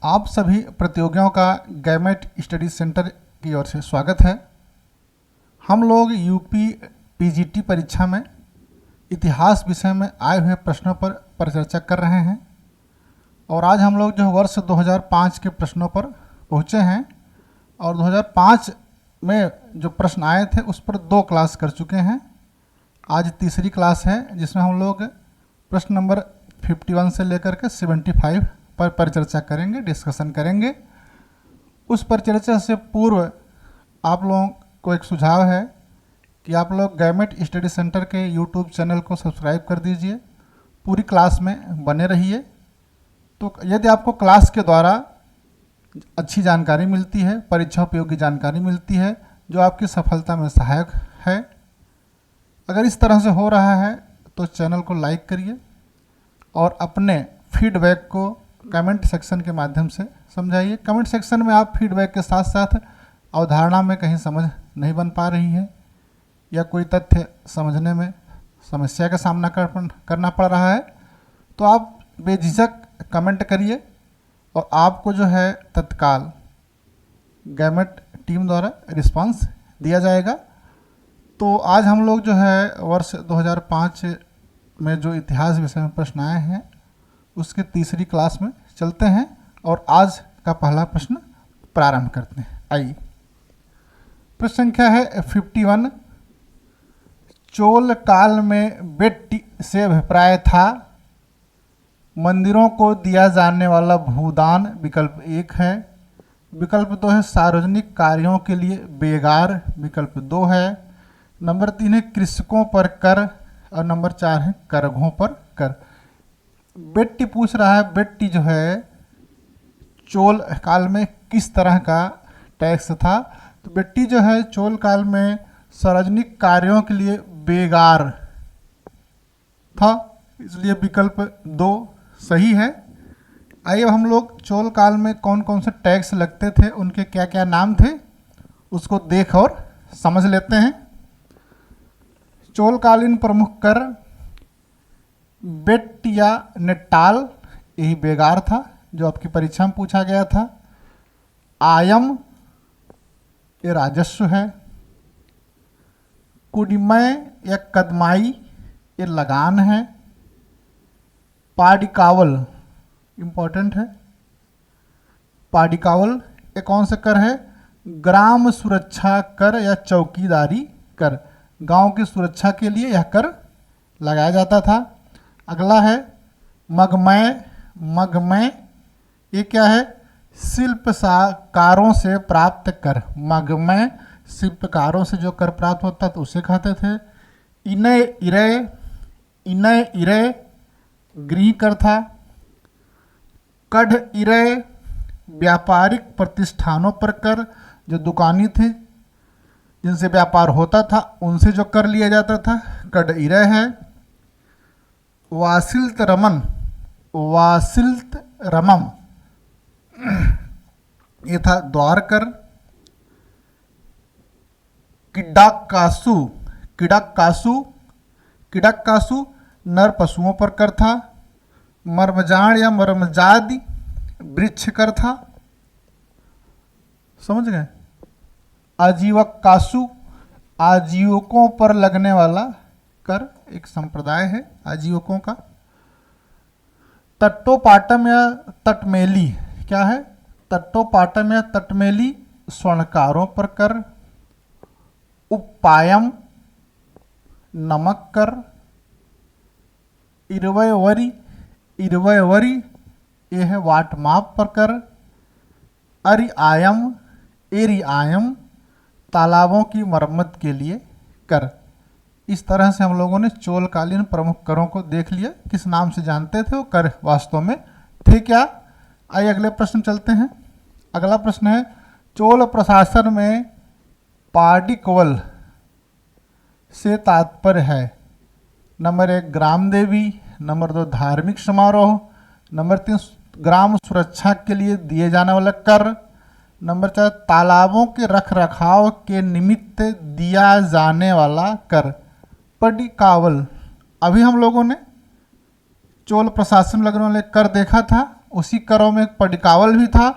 आप सभी प्रतियोगियों का गैमेट स्टडी सेंटर की ओर से स्वागत है। हम लोग यूपी पीजीटी परीक्षा में इतिहास विषय में आए हुए प्रश्नों पर परिचर्चा कर रहे हैं और आज हम लोग जो वर्ष 2005 के प्रश्नों पर पहुँचे हैं और 2005 में जो प्रश्न आए थे उस पर 2 क्लास कर चुके हैं। आज तीसरी क्लास है जिसमें हम लोग प्रश्न नंबर 51 से लेकर के 75 पर परिचर्चा करेंगे, डिस्कशन करेंगे। उस परिचर्चा से पूर्व आप लोगों को एक सुझाव है कि आप लोग गैमेट स्टडी सेंटर के यूट्यूब चैनल को सब्सक्राइब कर दीजिए, पूरी क्लास में बने रहिए। तो यदि आपको क्लास के द्वारा अच्छी जानकारी मिलती है, परीक्षा उपयोगी जानकारी मिलती है जो आपकी सफलता में सहायक है, अगर इस तरह से हो रहा है तो चैनल को लाइक करिए और अपने फीडबैक को कमेंट सेक्शन के माध्यम से समझाइए। कमेंट सेक्शन में आप फीडबैक के साथ साथ अवधारणा में कहीं समझ नहीं बन पा रही है या कोई तथ्य समझने में समस्या का सामना करना पड़ रहा है तो आप बेझिझक कमेंट करिए और आपको जो है तत्काल गैमेट टीम द्वारा रिस्पांस दिया जाएगा। तो आज हम लोग जो है वर्ष 2005 में जो इतिहास विषय में प्रश्न आए हैं उसके तीसरी क्लास में चलते हैं और आज का पहला प्रश्न प्रारंभ करते हैं। आइए, प्रश्न संख्या है 51। चोल काल में बेट्टी से अभिप्राय था मंदिरों को दिया जाने वाला भूदान। विकल्प 1 है। विकल्प 2 है सार्वजनिक कार्यों के लिए बेगार। विकल्प 2 है। नंबर 3 है कृषकों पर कर और नंबर 4 है करघों पर कर। बेट्टी पूछ रहा है, बेट्टी जो है चोल काल में किस तरह का टैक्स था। तो बेट्टी जो है चोल काल में सार्वजनिक कार्यों के लिए बेगार था, इसलिए विकल्प 2 सही है। आइए अब हम लोग चोल काल में कौन कौन से टैक्स लगते थे, उनके क्या क्या नाम थे, उसको देख और समझ लेते हैं। चोलकालीन प्रमुख कर बेट या नेटाल, यही बेगार था जो आपकी परीक्षा में पूछा गया था। आयम, ये राजस्व है। कुडिमय या कदमाई, ये लगान है। पाडिकावल इम्पोर्टेंट है। पाडिकावल ये कौन सा कर है? ग्राम सुरक्षा कर या चौकीदारी कर, गांव की सुरक्षा के लिए यह कर लगाया जाता था। अगला है मगमय। मगमय ये क्या है? शिल्पकारों से प्राप्त कर। मगमय शिल्पकारों से जो कर प्राप्त होता था उसे कहते थे। इनय इरय, इनय इरय गृह कर था। कढ़ इरय व्यापारिक प्रतिष्ठानों पर कर, जो दुकानी थे जिनसे व्यापार होता था उनसे जो कर लिया जाता था, कढ़ इरय है। वासिल्त रमन, वासिल्त रमम ये था द्वार कर। किडाक्कासु, किडाक्कासु, किडाक्कासु नर पशुओं पर कर था। मर्मजान या मर्मजादी वृक्ष कर था। समझ गए? आजीवक कासु, आजीवकों पर लगने वाला कर, एक संप्रदाय है आजीवकों का। तट्टोपाटम या तटमेली क्या है? तट्टोपाटम या तटमेली स्वर्णकारों पर कर। उपायम नमक कर। इरवयवरी, इरवयवरी ये है वाट माप पर कर। अरिआयम, एरिआयम तालाबों की मरम्मत के लिए कर। इस तरह से हम लोगों ने चोलकालीन प्रमुख करों को देख लिया, किस नाम से जानते थे वो कर वास्तव में थे क्या। आइए अगले प्रश्न चलते हैं। अगला प्रश्न है चोल प्रशासन में पाडिकवल से तात्पर्य है। नंबर 1 ग्राम देवी, नंबर 2 धार्मिक समारोह, नंबर 3 ग्राम सुरक्षा के लिए दिए जाने वाला कर, नंबर 4 तालाबों के रखरखाव के निमित्त दिया जाने वाला कर। पाडिकावल, अभी हम लोगों ने चोल प्रशासन लगने वाले कर देखा था उसी करों में एक पडिकावल भी था,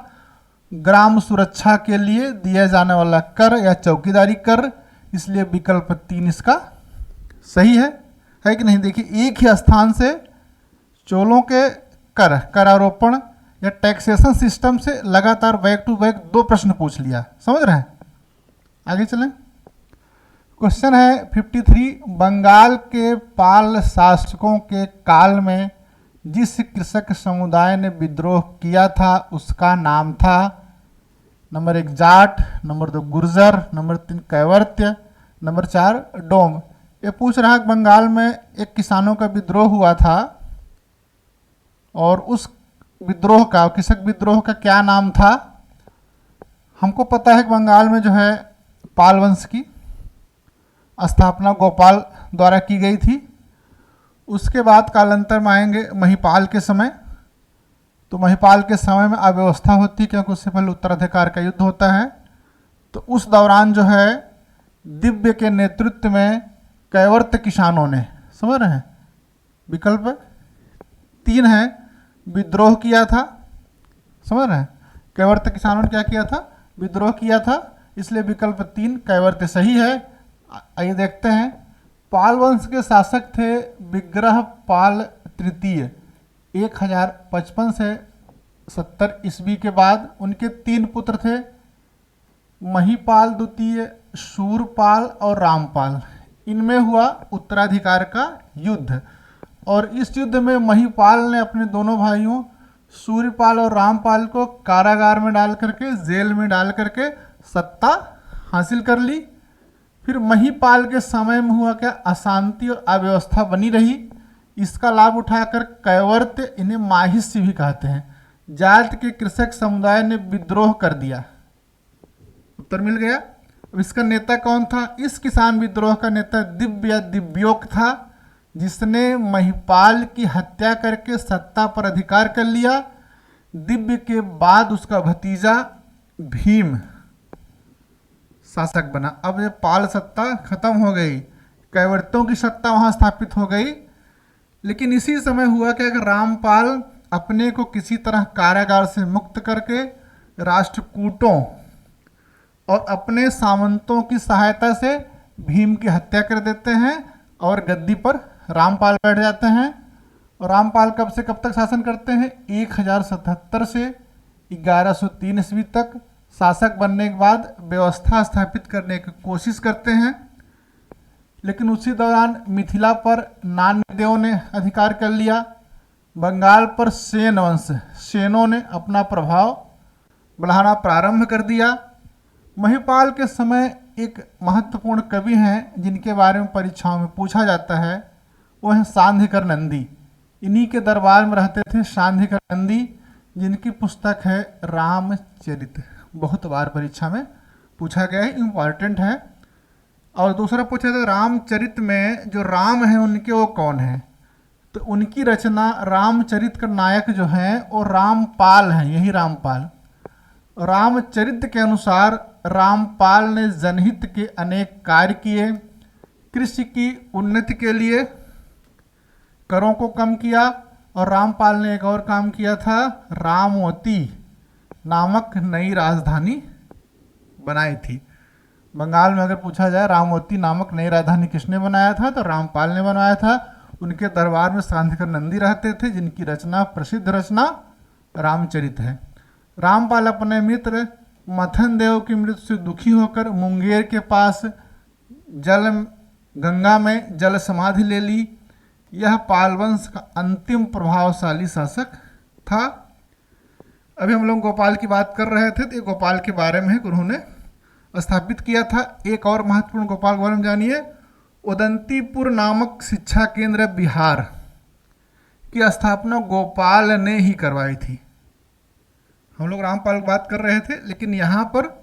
ग्राम सुरक्षा के लिए दिया जाने वाला कर या चौकीदारी कर, इसलिए विकल्प 3 इसका सही है कि नहीं। देखिए, एक ही स्थान से चोलों के करारोपण या टैक्सेशन सिस्टम से लगातार बैक टू बैक 2 प्रश्न पूछ लिया, समझ रहे हैं। आगे चलें। क्वेश्चन है 53, बंगाल के पाल शासकों के काल में जिस कृषक समुदाय ने विद्रोह किया था उसका नाम था। Number 1 Jat, number 2 Gurjar, number 3 Kaivartya, number 4 डोम। ये पूछ रहा है कि बंगाल में एक किसानों का विद्रोह हुआ था और उस विद्रोह का, कृषक विद्रोह का क्या नाम था। हमको पता है कि बंगाल में जो है पाल वंश की स्थापना गोपाल द्वारा की गई थी। उसके बाद कालांतर में आएंगे महिपाल के समय। तो महिपाल के समय में अव्यवस्था होती, क्योंकि उससे पहले उत्तराधिकार का युद्ध होता है। तो उस दौरान जो है दिव्य के नेतृत्व में कैवर्त किसानों ने, समझ रहे हैं, विकल्प 3 है, विद्रोह किया था। समझ रहे हैं, कैवर्त किसानों ने क्या किया था, विद्रोह किया था, इसलिए विकल्प 3 कैवर्त सही है। आइए देखते हैं। पाल वंश के शासक थे विग्रह पाल तृतीय 1055 से 70 ईस्वी के बाद। उनके 3 पुत्र थे, महिपाल द्वितीय, शूरपाल और रामपाल। इनमें हुआ उत्तराधिकार का युद्ध और इस युद्ध में महिपाल ने अपने दोनों भाइयों सूर्यपाल और रामपाल को कारागार में डाल करके, जेल में डाल करके सत्ता हासिल कर ली। फिर महिपाल के समय में हुआ क्या, अशांति और अव्यवस्था बनी रही। इसका लाभ उठाकर कैवर्त, इन्हें माहिष्य भी कहते हैं, जाट के कृषक समुदाय ने विद्रोह कर दिया। उत्तर मिल गया। अब इसका नेता कौन था? इस किसान विद्रोह का नेता दिव्य या दिव्योक था, जिसने महिपाल की हत्या करके सत्ता पर अधिकार कर लिया। दिव्य के बाद उसका भतीजा भीम शासक बना। अब ये पाल सत्ता खत्म हो गई, कैवर्तों की सत्ता वहां स्थापित हो गई। लेकिन इसी समय हुआ क्या कि रामपाल अपने को किसी तरह कारागार से मुक्त करके राष्ट्रकूटों और अपने सामंतों की सहायता से भीम की हत्या कर देते हैं और गद्दी पर रामपाल बैठ जाते हैं। और रामपाल कब से कब तक शासन करते हैं? 1077 से 1103 ईस्वी तक शासक बनने के बाद व्यवस्था स्थापित करने की कोशिश करते हैं। लेकिन उसी दौरान मिथिला पर नान्यदेव ने अधिकार कर लिया। बंगाल पर सेन वंश, सेनों ने अपना प्रभाव बढ़ाना प्रारंभ कर दिया। महिपाल के समय एक महत्वपूर्ण कवि हैं जिनके बारे में परीक्षाओं में पूछा जाता है, वो हैं सांधिकर नंदी। इन्हीं के दरबार में रहते थे सांधिकर नंदी, जिनकी पुस्तक है रामचरित। बहुत बार परीक्षा में पूछा गया है, इम्पॉर्टेंट है। और दूसरा पूछा था रामचरित में जो राम है उनके वो कौन है? तो उनकी रचना रामचरित का नायक जो हैं वो रामपाल हैं, यही रामपाल। रामचरित के अनुसार रामपाल ने जनहित के अनेक कार्य किए, कृषि की उन्नति के लिए करों को कम किया, और रामपाल ने एक और काम किया था, रामवती नामक नई राजधानी बनाई थी। बंगाल में अगर पूछा जाए रामवती नामक नई राजधानी किसने बनाया था, तो रामपाल ने बनवाया था। उनके दरबार में सांधिकर नंदी रहते थे, जिनकी रचना, प्रसिद्ध रचना रामचरित है। रामपाल अपने मित्र मथन देव की मृत्यु से दुखी होकर मुंगेर के पास गंगा में जल समाधि ले ली। यह पाल वंश का अंतिम प्रभावशाली शासक था। अभी हम लोग गोपाल की बात कर रहे थे, तो ये गोपाल के बारे में है, उन्होंने स्थापित किया था। एक और महत्वपूर्ण गोपाल के बारे में जानिए। उदंतीपुर नामक शिक्षा केंद्र बिहार की स्थापना गोपाल ने ही करवाई थी। हम लोग रामपाल की बात कर रहे थे, लेकिन यहाँ पर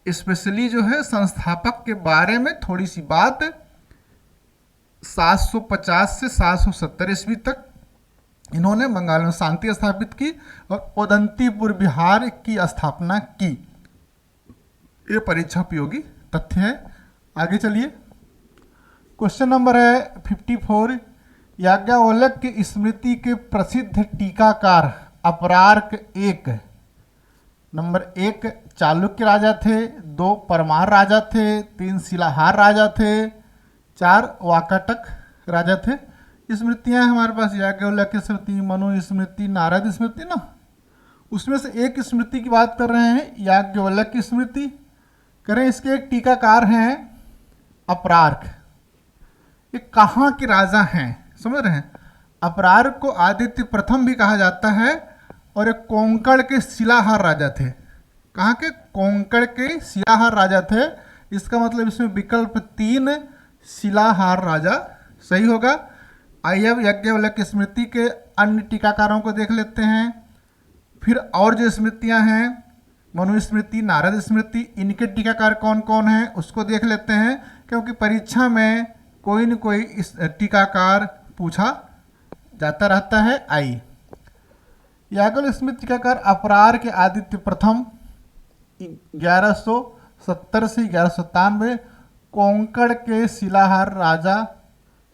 स्पेशली जो है संस्थापक के बारे में थोड़ी सी बात। 750 से 770 ईस्वी तक इन्होंने बंगाल में शांति स्थापित की और उदंतीपुर बिहार की स्थापना की। ये परीक्षा उपयोगी तथ्य है। आगे चलिए। क्वेश्चन नंबर है 54, याज्ञवल्क्य की स्मृति के प्रसिद्ध टीकाकार अपरार्क एक, नंबर 1 चालुक्य राजा थे, 2 परमार राजा थे, 3 शिलाहार राजा थे, 4 वाकाटक राजा थे। स्मृतियां हमारे पास याज्ञवल्क्य स्मृति, मनु स्मृति, नारद स्मृति ना, उसमें से एक स्मृति की बात कर रहे हैं, याज्ञवल्क्य की स्मृति करें। इसके एक टीकाकार हैं अपरार्क। ये कहाँ के राजा हैं समझ रहे हैं? अपरार्क को आदित्य प्रथम भी कहा जाता है और एक कोंकण के शिलाहार राजा थे। कहाँ के? कोंकण के शिलाहार राजा थे। इसका मतलब इसमें विकल्प 3 शिलाहार राजा सही होगा। आइए अब याज्ञवल्क्य स्मृति के अन्य टीकाकारों को देख लेते हैं। फिर और जो स्मृतियां हैं, मनु स्मृति, नारद स्मृति, इनके टीकाकार कौन कौन हैं उसको देख लेते हैं, क्योंकि परीक्षा में कोई न कोई इस टीकाकार पूछा जाता रहता है। आई याज्ञवल्क्य स्मृति टीकाकार अपरार के आदित्य प्रथम 1170 से 1197 कोंकण के शिलाहार राजा,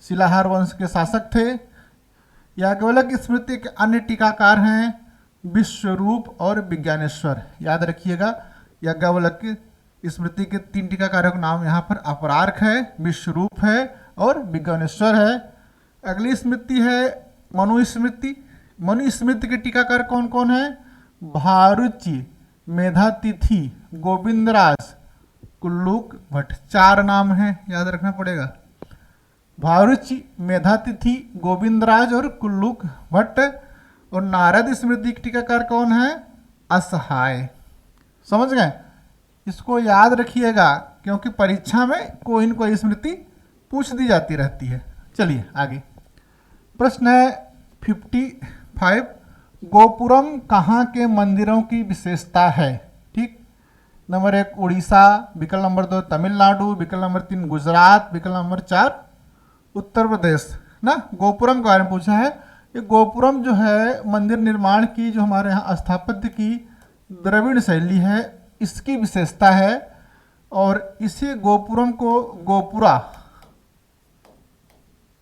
शिलाहार वंश के शासक थे। याज्ञवल्क्य स्मृति के अन्य टीकाकार हैं विश्वरूप और विज्ञानेश्वर। याद रखिएगा याज्ञवल्क्य स्मृति के 3 टीकाकारों का नाम यहाँ पर अपरार्क है, विश्वरूप है और विज्ञानेश्वर है। अगली स्मृति है मनु स्मृति। मनु स्मृति के टीकाकार कौन कौन है? भारुचि, मेधातिथि, गोविंदराज, कुल्लूक भट्ट। 4 नाम हैं, याद रखना पड़ेगा। भारुचि, मेधातिथि, गोविंदराज और कुल्लूक भट्ट। और नारद स्मृति के टीकाकार कौन है? असहाय। समझ गए? इसको याद रखिएगा क्योंकि परीक्षा में कोई न कोई स्मृति पूछ दी जाती रहती है। चलिए आगे प्रश्न है 55, गोपुरम कहाँ के मंदिरों की विशेषता है? ठीक, नंबर 1 उड़ीसा, विकल्प नंबर 2 तमिलनाडु, विकल्प नंबर 3 गुजरात, विकल्प नंबर 4 उत्तर प्रदेश ना। गोपुरम के बारे में पूछा है। ये गोपुरम जो है मंदिर निर्माण की जो हमारे यहाँ स्थापत्य की द्रविड़ शैली है, इसकी विशेषता है। और इसी गोपुरम को गोपुरा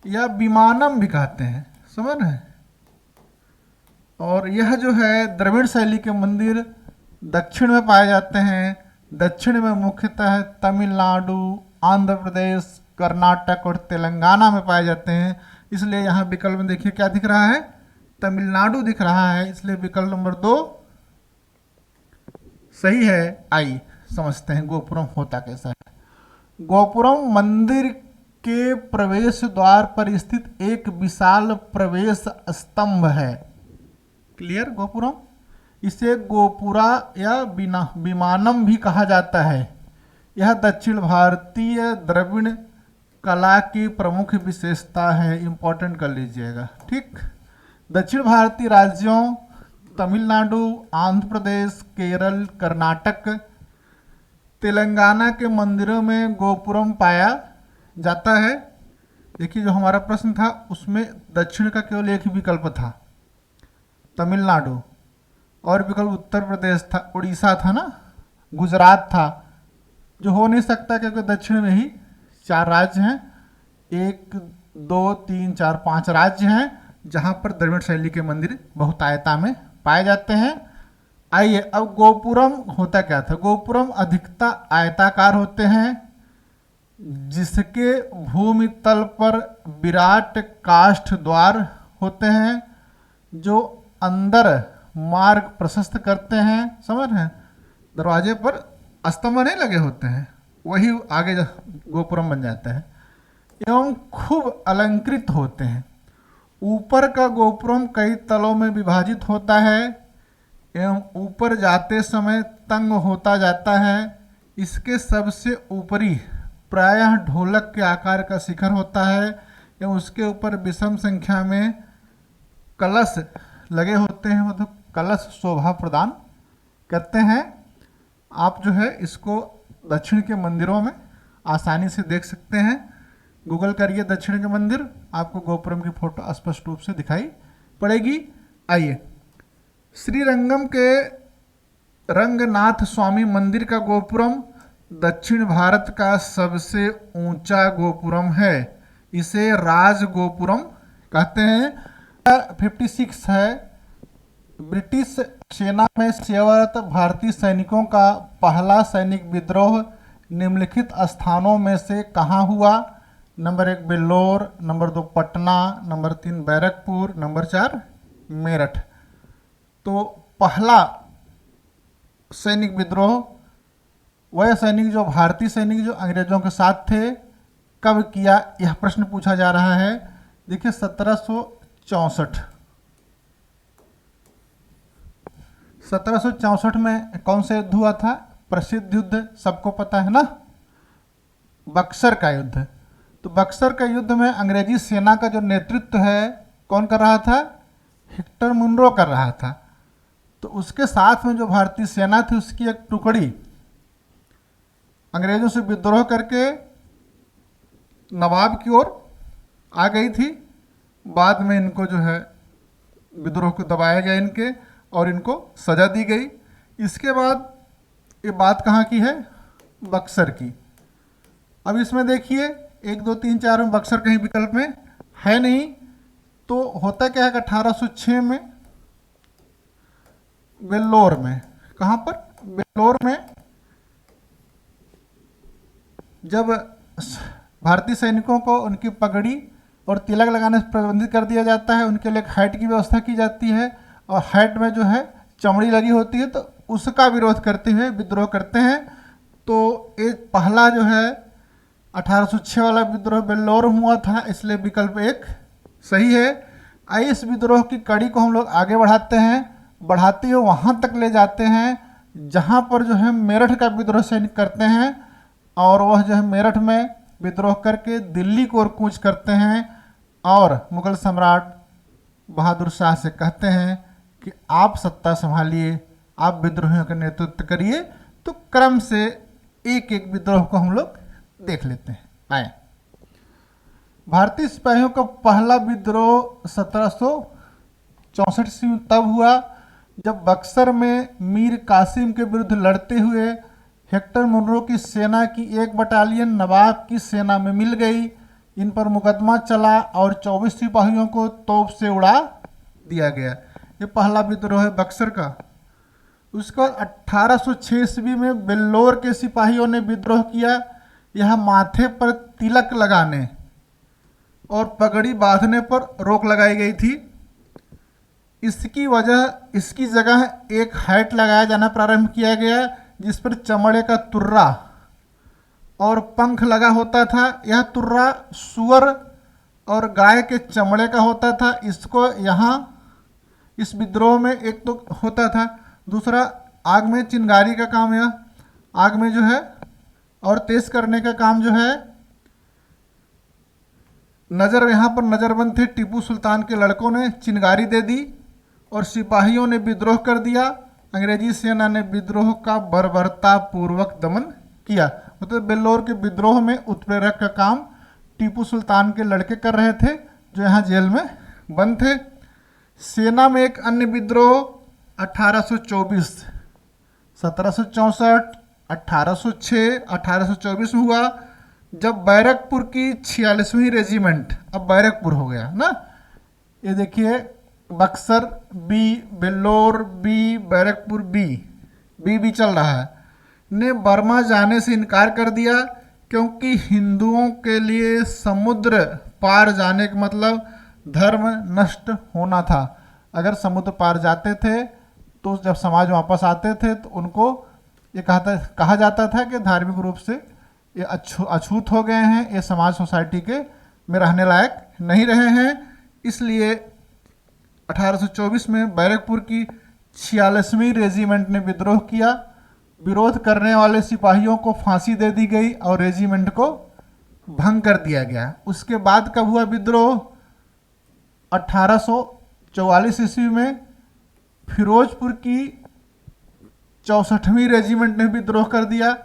या विमानम भी कहते हैं, समझ रहे हैं? और यह जो है द्रविड़ शैली के मंदिर दक्षिण में पाए जाते हैं। दक्षिण में मुख्यतः तमिलनाडु, आंध्र प्रदेश, कर्नाटक और तेलंगाना में पाए जाते हैं। इसलिए यहाँ विकल्प में देखिए क्या दिख रहा है? तमिलनाडु दिख रहा है, इसलिए विकल्प नंबर 2 सही है। आई समझते हैं गोपुरम होता कैसा है। गोपुरम मंदिर के प्रवेश द्वार पर स्थित एक विशाल प्रवेश स्तंभ है। क्लियर? गोपुरम, इसे गोपुरा या विमानम भी कहा जाता है। यह दक्षिण भारतीय द्रविड़ कला की प्रमुख विशेषता है। इंपॉर्टेंट कर लीजिएगा। ठीक, दक्षिण भारतीय राज्यों तमिलनाडु, आंध्र प्रदेश, केरल, कर्नाटक, तेलंगाना के मंदिरों में गोपुरम पाया जाता है। देखिए जो हमारा प्रश्न था उसमें दक्षिण का केवल एक ही विकल्प था, तमिलनाडु, और विकल्प उत्तर प्रदेश था, उड़ीसा था ना, गुजरात था, जो हो नहीं सकता क्योंकि दक्षिण में ही 4 राज्य हैं। 1 2 3 4 5 राज्य हैं जहाँ पर द्रविड़ शैली के मंदिर बहुतायता में पाए जाते हैं। आइए अब गोपुरम होता क्या था? गोपुरम अधिकता आयताकार होते हैं जिसके भूमि तल पर विराट काष्ठ द्वार होते हैं जो अंदर मार्ग प्रशस्त करते हैं। समझ रहे हैं? दरवाजे पर स्तंभ नहीं लगे होते हैं, वही आगे गोपुरम बन जाता है। एवं खूब अलंकृत होते हैं। ऊपर का गोपुरम कई तलों में विभाजित होता है एवं ऊपर जाते समय तंग होता जाता है। इसके सबसे ऊपरी प्रायः ढोलक के आकार का शिखर होता है एवं उसके ऊपर विषम संख्या में कलश लगे होते हैं, मतलब कलश शोभा प्रदान करते हैं। आप जो है इसको दक्षिण के मंदिरों में आसानी से देख सकते हैं। गूगल करिए दक्षिण के मंदिर, आपको गोपुरम की फोटो स्पष्ट रूप से दिखाई पड़ेगी। आइए श्रीरंगम के रंगनाथ स्वामी मंदिर का गोपुरम दक्षिण भारत का सबसे ऊंचा गोपुरम है। इसे राज गोपुरम कहते हैं 56 है, ब्रिटिश सेना में सेवारत भारतीय सैनिकों का पहला सैनिक विद्रोह निम्नलिखित स्थानों में से कहाँ हुआ? Number 1 Vellore, number 2 Patna, number 3 Barrackpore, number 4 Meerut. तो पहला सैनिक विद्रोह वह सैनिक जो भारतीय सैनिक जो अंग्रेजों के साथ थे कब किया, यह प्रश्न पूछा जा रहा है। देखिए 1764 में कौन सा युद्ध हुआ था? प्रसिद्ध युद्ध सबको पता है ना, बक्सर का युद्ध। तो बक्सर का युद्ध में अंग्रेजी सेना का जो नेतृत्व है कौन कर रहा था? हेक्टर मुनरो कर रहा था। तो उसके साथ में जो भारतीय सेना थी उसकी एक टुकड़ी अंग्रेजों से विद्रोह करके नवाब की ओर आ गई थी। बाद में इनको जो है विद्रोह को दबाया गया इनके, और इनको सजा दी गई। इसके बाद ये बात कहाँ की है? बक्सर की। अब इसमें देखिए 1 2 3 4 में बक्सर कहीं विकल्प में है नहीं। तो होता क्या है कि 1806 में वेल्लोर में, कहाँ पर? वेल्लोर में जब भारतीय सैनिकों को उनकी पगड़ी और तिलक लगाने से प्रतिबंधित कर दिया जाता है, उनके लिए एक हैट की व्यवस्था की जाती है और हैट में जो है चमड़ी लगी होती है, तो उसका विरोध करते हुए विद्रोह करते हैं। तो एक पहला जो है 1806 वाला विद्रोह बेल्लोर हुआ था, इसलिए विकल्प 1 सही है। आइए इस विद्रोह की कड़ी को हम लोग आगे बढ़ाते हैं, बढ़ाते हुए वहाँ तक ले जाते हैं जहाँ पर जो है मेरठ का विद्रोह सैनिक करते हैं, और वह जो है मेरठ में विद्रोह करके दिल्ली को ओर कूच करते हैं और मुगल सम्राट बहादुर शाह से कहते हैं कि आप सत्ता संभालिए, आप विद्रोहियों का नेतृत्व करिए। तो क्रम से एक एक विद्रोह को हम लोग देख लेते हैं। आए, भारतीय सिपाहियों का पहला विद्रोह 1764 ईस्वी तब हुआ जब बक्सर में मीर कासिम के विरुद्ध लड़ते हुए हेक्टर मुनरो की सेना की एक बटालियन नवाब की सेना में मिल गई। इन पर मुकदमा चला और 24 सिपाहियों को तोप से उड़ा दिया गया। ये पहला विद्रोह है बक्सर का। उसके बाद 1806 ईस्वी में बेल्लोर के सिपाहियों ने विद्रोह किया। यह माथे पर तिलक लगाने और पगड़ी बांधने पर रोक लगाई गई थी। इसकी जगह एक हैट लगाया जाना प्रारंभ किया गया जिस पर चमड़े का तुर्रा और पंख लगा होता था। यह तुर्रा सुअर और गाय के चमड़े का होता था। इसको यहाँ इस विद्रोह में एक तो होता था, दूसरा आग में चिंगारी का काम, यह आग में जो है और तेज करने का काम जो है। नज़र यहाँ पर नज़रबंद थे, टीपू सुल्तान के लड़कों ने चिंगारी दे दी और सिपाहियों ने विद्रोह कर दिया। अंग्रेजी सेना ने विद्रोह का बर्बरता पूर्वक दमन किया। मतलब बेल्लोर के विद्रोह में उत्प्रेरक का काम टीपू सुल्तान के लड़के कर रहे थे जो यहाँ जेल में बंद थे। सेना में एक अन्य विद्रोह 1824, 1764, 1806, 1824 में हुआ जब बैरकपुर की 46वीं रेजिमेंट, अब बैरकपुर हो गया ना, ये देखिए Buxar B, Vellore B, Barrackpore B चल रहा है, ने बर्मा जाने से इनकार कर दिया क्योंकि हिंदुओं के लिए समुद्र पार जाने का मतलब धर्म नष्ट होना था। अगर समुद्र पार जाते थे तो जब समाज वापस आते थे तो उनको ये कहा जाता था कि धार्मिक रूप से ये अछूत हो गए हैं, ये समाज सोसाइटी के में रहने लायक नहीं रहे हैं। इसलिए 1824 में बैरकपुर की 46वीं रेजिमेंट ने विद्रोह किया। विरोध करने वाले सिपाहियों को फांसी दे दी गई और रेजिमेंट को भंग कर दिया गया। उसके बाद कब हुआ विद्रोह? 1844 ईस्वी में फिरोजपुर की 64वीं रेजिमेंट ने विद्रोह कर दिया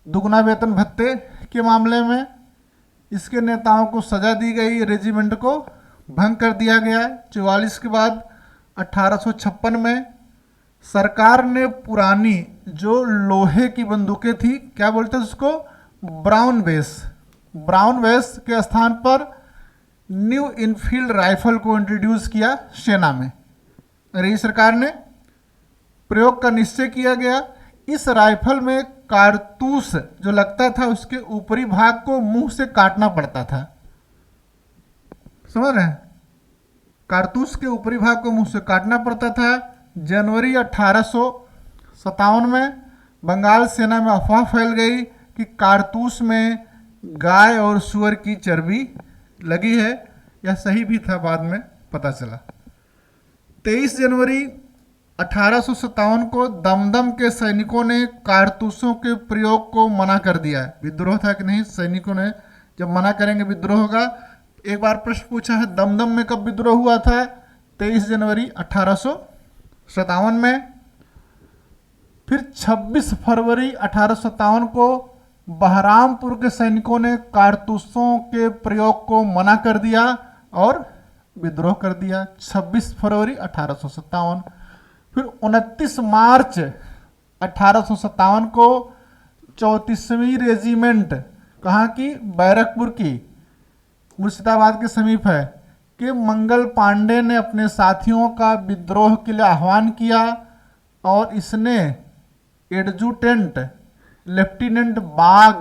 दुगना वेतन भत्ते के मामले में। इसके नेताओं को सजा दी गई, रेजिमेंट को भंग कर दिया गया। 44 के बाद 1856 में सरकार ने पुरानी जो लोहे की बंदूकें थी, क्या बोलते हैं उसको, ब्राउन बेस के स्थान पर न्यू इनफील्ड राइफल को इंट्रोड्यूस किया सेना में। अंग्रेजी सरकार ने प्रयोग का निश्चय किया गया। इस राइफल में कारतूस जो लगता था उसके ऊपरी भाग को मुंह से काटना पड़ता था, समझ रहे हैं? कारतूस के ऊपरी भाग को मुंह से काटना पड़ता था। जनवरी 1857 में बंगाल सेना में अफवाह फैल गई कि कारतूस में गाय और सूअर की चर्बी लगी है। यह सही भी था, बाद में पता चला। 23 जनवरी 1857 को दमदम के सैनिकों ने कारतूसों के प्रयोग को मना कर दिया। विद्रोह था कि नहीं, सैनिकों ने जब मना करेंगे विद्रोह होगा। एक बार प्रश्न पूछा है दमदम में कब विद्रोह हुआ था? 23 जनवरी 1857 में। फिर 26 फरवरी 1857 को बहरामपुर के सैनिकों ने कारतूसों के प्रयोग को मना कर दिया और विद्रोह कर दिया। 26 फरवरी 1857। फिर 29 मार्च 1857 को 34वीं रेजिमेंट, कहाँ की? बैरकपुर की, मुर्शिदाबाद के समीप है, कि मंगल पांडे ने अपने साथियों का विद्रोह के लिए आह्वान किया और इसने एडजुटेंट लेफ्टिनेंट बाघ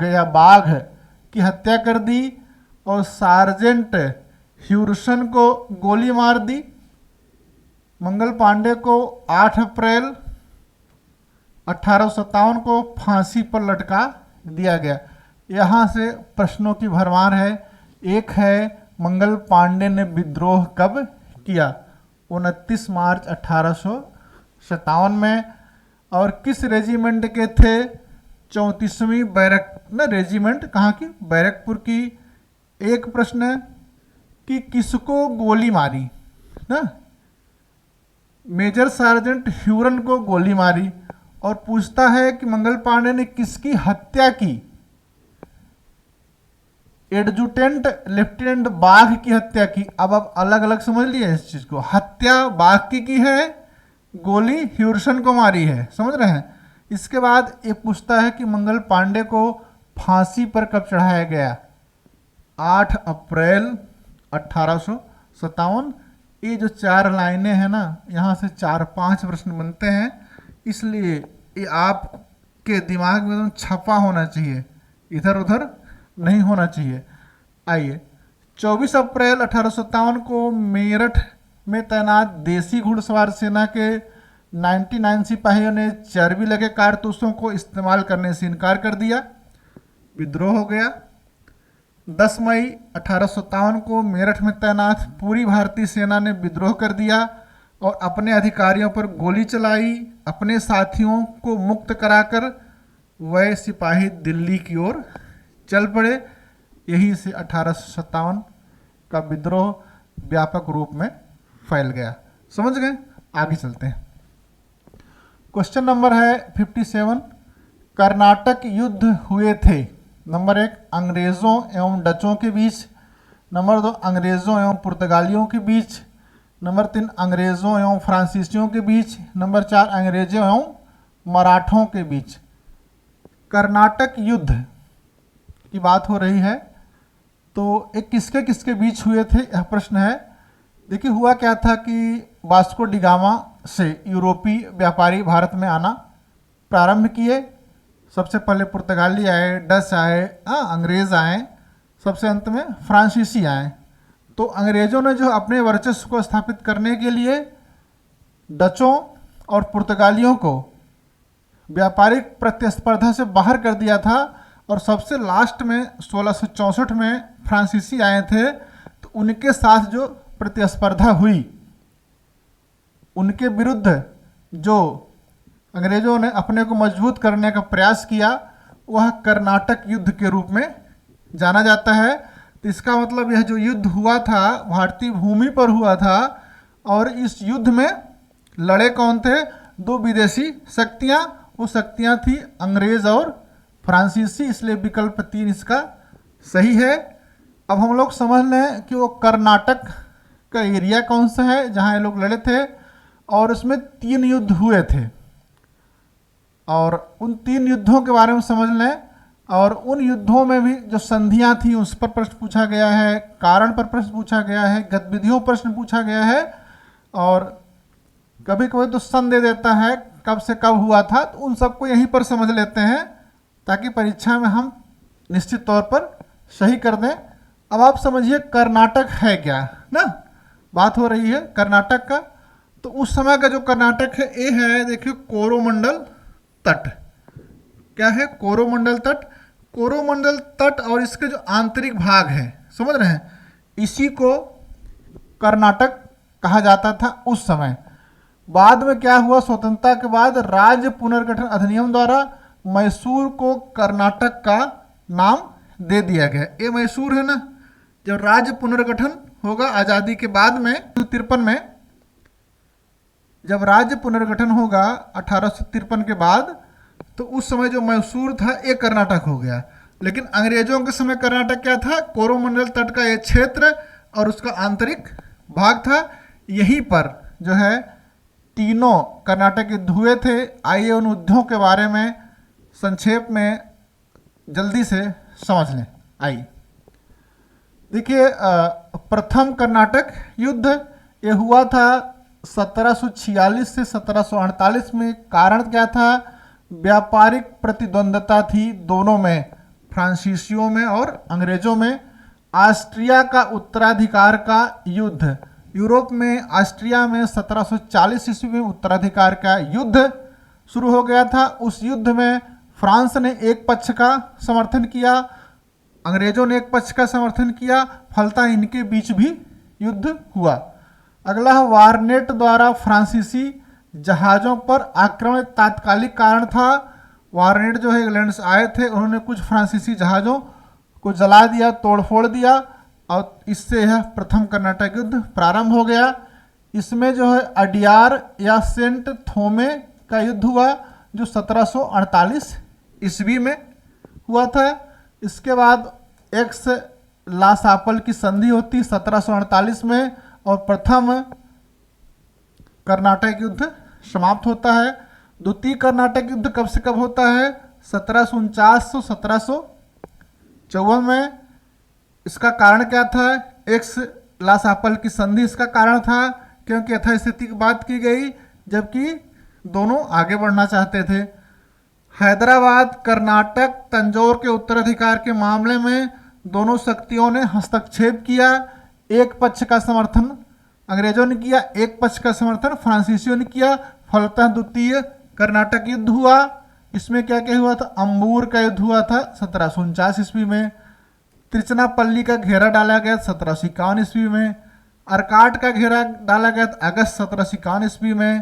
की हत्या कर दी और सार्जेंट ह्यूरसन को गोली मार दी। मंगल पांडे को 8 अप्रैल 1857 को फांसी पर लटका दिया गया। यहाँ से प्रश्नों की भरमार है। एक है मंगल पांडे ने विद्रोह कब किया? 29 मार्च 1857 में। और किस रेजिमेंट के थे? 34वीं रेजिमेंट, कहाँ की? बैरकपुर की। एक प्रश्न है कि किसको गोली मारी ना? मेजर सार्जेंट ह्यूरन को गोली मारी। और पूछता है कि मंगल पांडे ने किसकी हत्या की? एडजुटेंट लेफ्टिनेंट बाघ की हत्या की। अब आप अलग अलग समझ लिए इस चीज को। हत्या बाघ की है, गोली ह्यूरसन को मारी है, समझ रहे हैं? इसके बाद ये पूछता है कि मंगल पांडे को फांसी पर कब चढ़ाया गया? 8 अप्रैल 1857। ये जो 4 लाइनें हैं ना, यहाँ से 4-5 प्रश्न बनते हैं, इसलिए ये आपके दिमाग में एकदम छपा होना चाहिए, इधर उधर नहीं होना चाहिए। आइए, 24 अप्रैल 1857 को मेरठ में तैनात देसी घुड़सवार सेना के 99 सिपाहियों ने चर्बी लगे कारतूसों को इस्तेमाल करने से इनकार कर दिया। विद्रोह हो गया। 10 मई 1857 को मेरठ में तैनात पूरी भारतीय सेना ने विद्रोह कर दिया और अपने अधिकारियों पर गोली चलाई। अपने साथियों को मुक्त कराकर वह सिपाही दिल्ली की ओर चल पड़े। यहीं से 1857 का विद्रोह व्यापक रूप में फैल गया। समझ गए? आगे चलते हैं। क्वेश्चन नंबर है 57। कर्नाटक युद्ध हुए थे। नंबर 1 अंग्रेज़ों एवं डचों के बीच। नंबर 2 अंग्रेज़ों एवं पुर्तगालियों के बीच। नंबर 3 अंग्रेज़ों एवं फ्रांसीसियों के बीच। नंबर 4 अंग्रेज़ों एवं मराठों के बीच। कर्नाटक युद्ध की बात हो रही है, तो एक किसके किसके बीच हुए थे, यह प्रश्न है। देखिए, हुआ क्या था कि वास्को डी गामा से यूरोपीय व्यापारी भारत में आना प्रारंभ किए। सबसे पहले पुर्तगाली आए, डच आए, अंग्रेज़ आए, सबसे अंत में फ्रांसीसी आए। तो अंग्रेज़ों ने जो अपने वर्चस्व को स्थापित करने के लिए डचों और पुर्तगालियों को व्यापारिक प्रतिस्पर्धा से बाहर कर दिया था। और सबसे लास्ट में 1664 में फ्रांसीसी आए थे, तो उनके साथ जो प्रतिस्पर्धा हुई, उनके विरुद्ध जो अंग्रेज़ों ने अपने को मजबूत करने का प्रयास किया, वह कर्नाटक युद्ध के रूप में जाना जाता है। तो इसका मतलब यह जो युद्ध हुआ था भारतीय भूमि पर हुआ था, और इस युद्ध में लड़े कौन थे? 2 विदेशी शक्तियाँ। वो शक्तियाँ थी अंग्रेज़ और फ्रांसीसी, इसलिए विकल्प 3 इसका सही है। अब हम लोग समझ लें कि वो कर्नाटक का एरिया कौन सा है जहाँ ये लोग लड़े थे, और उसमें 3 युद्ध हुए थे। और उन 3 युद्धों के बारे में समझ लें। और उन युद्धों में भी जो संधियां थी उस पर प्रश्न पूछा गया है, कारण पर प्रश्न पूछा गया है, गतिविधियों पर प्रश्न पूछा गया है, और कभी कभी तो सन दे देता है कब से कब हुआ था, तो उन सबको यहीं पर समझ लेते हैं ताकि परीक्षा में हम निश्चित तौर पर सही कर दें। अब आप समझिए कर्नाटक है क्या ना, बात हो रही है कर्नाटक का। तो उस समय का जो कर्नाटक है ये है, देखिए कोरोमंडल तट। क्या है? कोरोमंडल तट। कोरोमंडल तट और इसके जो आंतरिक भाग है, समझ रहे हैं, इसी को कर्नाटक कहा जाता था उस समय। बाद में क्या हुआ, स्वतंत्रता के बाद राज्य पुनर्गठन अधिनियम द्वारा मैसूर को कर्नाटक का नाम दे दिया गया। ये मैसूर है ना, जब राज्य पुनर्गठन होगा आज़ादी के बाद में 1953 में, जब राज्य पुनर्गठन होगा 1853 के बाद, तो उस समय जो मैसूर था ये कर्नाटक हो गया। लेकिन अंग्रेजों के समय कर्नाटक क्या था? कोरोमंडल तट का ये क्षेत्र और उसका आंतरिक भाग था। यहीं पर जो है तीनों कर्नाटक युद्ध हुए थे। आइए उन युद्धों के बारे में संक्षेप में जल्दी से समझ लें। आइए देखिए, प्रथम कर्नाटक युद्ध ये हुआ था 1746 से 1748 में। कारण क्या था? व्यापारिक प्रतिद्वंदता थी दोनों में, फ्रांसीसियों में और अंग्रेजों में। ऑस्ट्रिया का उत्तराधिकार का युद्ध, यूरोप में ऑस्ट्रिया में 1740 ईस्वी में उत्तराधिकार का युद्ध शुरू हो गया था। उस युद्ध में फ्रांस ने एक पक्ष का समर्थन किया, अंग्रेजों ने एक पक्ष का समर्थन किया, फलतः इनके बीच भी युद्ध हुआ। अगला वारनेट द्वारा फ्रांसीसी जहाज़ों पर आक्रमण तात्कालिक कारण था। वारनेट जो है इंग्लैंड से आए थे, उन्होंने कुछ फ्रांसीसी जहाज़ों को जला दिया, तोड़फोड़ दिया, और इससे यह प्रथम कर्नाटक युद्ध प्रारंभ हो गया। इसमें जो है अडियार या सेंट थोमे का युद्ध हुआ जो 1748 ईस्वी में हुआ था। इसके बाद एक्स लासापल की संधि होती 1748 में और प्रथम कर्नाटक युद्ध समाप्त होता है। द्वितीय कर्नाटक युद्ध कब से कब होता है? 1749 से 1754 में। इसका कारण क्या था? एक्स लासापल की संधि इसका कारण था, क्योंकि यथास्थिति की बात की गई जबकि दोनों आगे बढ़ना चाहते थे। हैदराबाद कर्नाटक तंजौर के उत्तराधिकार के मामले में दोनों शक्तियों ने हस्तक्षेप किया। एक पक्ष का समर्थन अंग्रेजों ने किया, एक पक्ष का समर्थन फ्रांसीसियों ने किया। फलतः द्वितीय कर्नाटक युद्ध हुआ। इसमें क्या क्या हुआ था? अंबूर का युद्ध हुआ था 1749 ईस्वी में। त्रिचनापल्ली का घेरा डाला गया 1751 ईस्वी में। अर्काट का घेरा डाला गया था अगस्त 1751 ईस्वी में।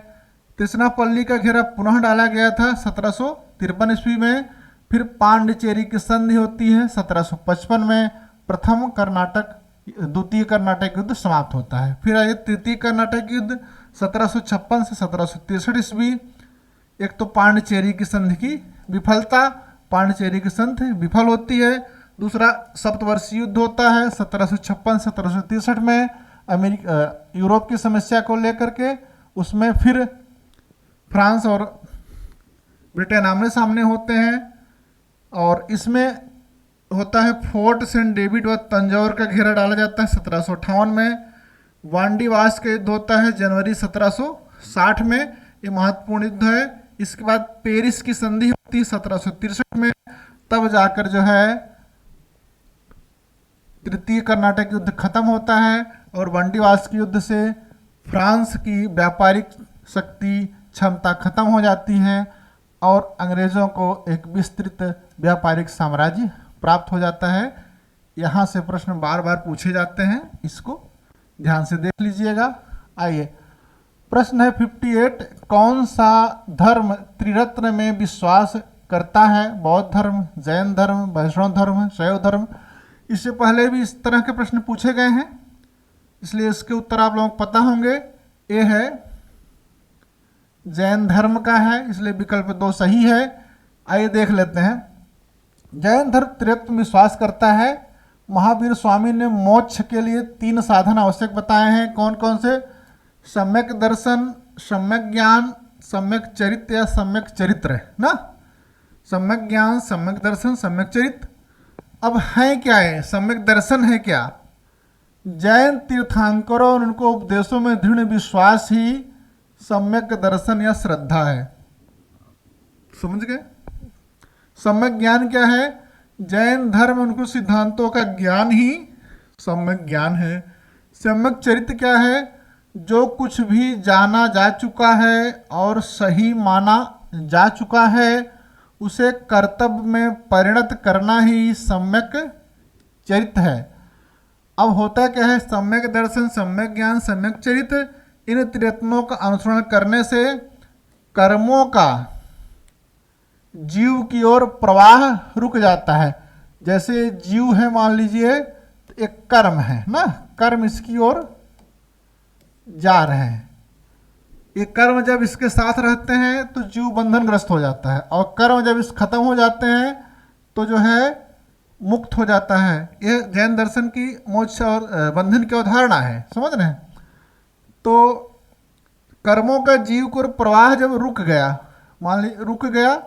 त्रिचनापल्ली का घेरा पुनः डाला गया था 1753 ईस्वी में। फिर पांडिचेरी की संधि होती है 1755 में। प्रथम कर्नाटक द्वितीय कर्नाटक युद्ध समाप्त होता है। फिर आइए तृतीय कर्नाटक युद्ध 1756 से 1763 ईस्वी। एक तो पांडिचेरी की संधि की विफलता, पांडिचेरी की संधि विफल होती है। दूसरा सप्तवर्षीय युद्ध होता है 1756 से 1763 में यूरोप की समस्या को लेकर के। उसमें फिर फ्रांस और ब्रिटेन आमने सामने होते हैं, और इसमें होता है फोर्ट सेंट डेविड व तंजौर का घेरा डाला जाता है 1758 में। वांडीवास का युद्ध होता है जनवरी 1760 में, ये महत्वपूर्ण युद्ध है। इसके बाद पेरिस की संधि होती है 1763 में। तब जाकर जो है तृतीय कर्नाटक युद्ध खत्म होता है, और वांडीवास के युद्ध से फ्रांस की व्यापारिक शक्ति क्षमता खत्म हो जाती है और अंग्रेज़ों को एक विस्तृत व्यापारिक साम्राज्य प्राप्त हो जाता है। यहाँ से प्रश्न बार बार पूछे जाते हैं, इसको ध्यान से देख लीजिएगा। आइए प्रश्न है 58, कौन सा धर्म त्रिरत्न में विश्वास करता है? बौद्ध धर्म, जैन धर्म, वैष्णव धर्म, शैव धर्म। इससे पहले भी इस तरह के प्रश्न पूछे गए हैं, इसलिए इसके उत्तर आप लोगों को पता होंगे। ये है जैन धर्म का है, इसलिए विकल्प 2 सही है। आइए देख लेते हैं। जैन धर्म त्रिरत्न में विश्वास करता है। महावीर स्वामी ने मोक्ष के लिए 3 साधन आवश्यक बताए हैं। कौन कौन से? सम्यक दर्शन, सम्यक ज्ञान, सम्यक चरित्र या सम्यक चरित्र ना। सम्यक ज्ञान, सम्यक दर्शन, सम्यक चरित्र। अब है क्या है सम्यक दर्शन? है क्या? जैन तीर्थंकरों और उनको उपदेशों में दृढ़ विश्वास ही सम्यक दर्शन या श्रद्धा है। समझ गए? सम्यक ज्ञान क्या है? जैन धर्म उनको सिद्धांतों का ज्ञान ही सम्यक ज्ञान है। सम्यक चरित्र क्या है? जो कुछ भी जाना जा चुका है और सही माना जा चुका है उसे कर्तव्य में परिणत करना ही सम्यक चरित्र है। अब होता क्या है? सम्यक दर्शन, सम्यक ज्ञान, सम्यक चरित्र, इन त्रिरत्नों का अनुसरण करने से कर्मों का जीव की ओर प्रवाह रुक जाता है। जैसे जीव है, मान लीजिए एक कर्म है ना, कर्म इसकी ओर जा रहे हैं। ये कर्म जब इसके साथ रहते हैं तो जीव बंधनग्रस्त हो जाता है, और कर्म जब इस खत्म हो जाते हैं तो जो है मुक्त हो जाता है। यह जैन दर्शन की मोक्ष और बंधन की अवधारणा है। समझ रहे हैं? तो कर्मों का जीव को प्रवाह जब रुक गया, मान लीजिए रुक गया,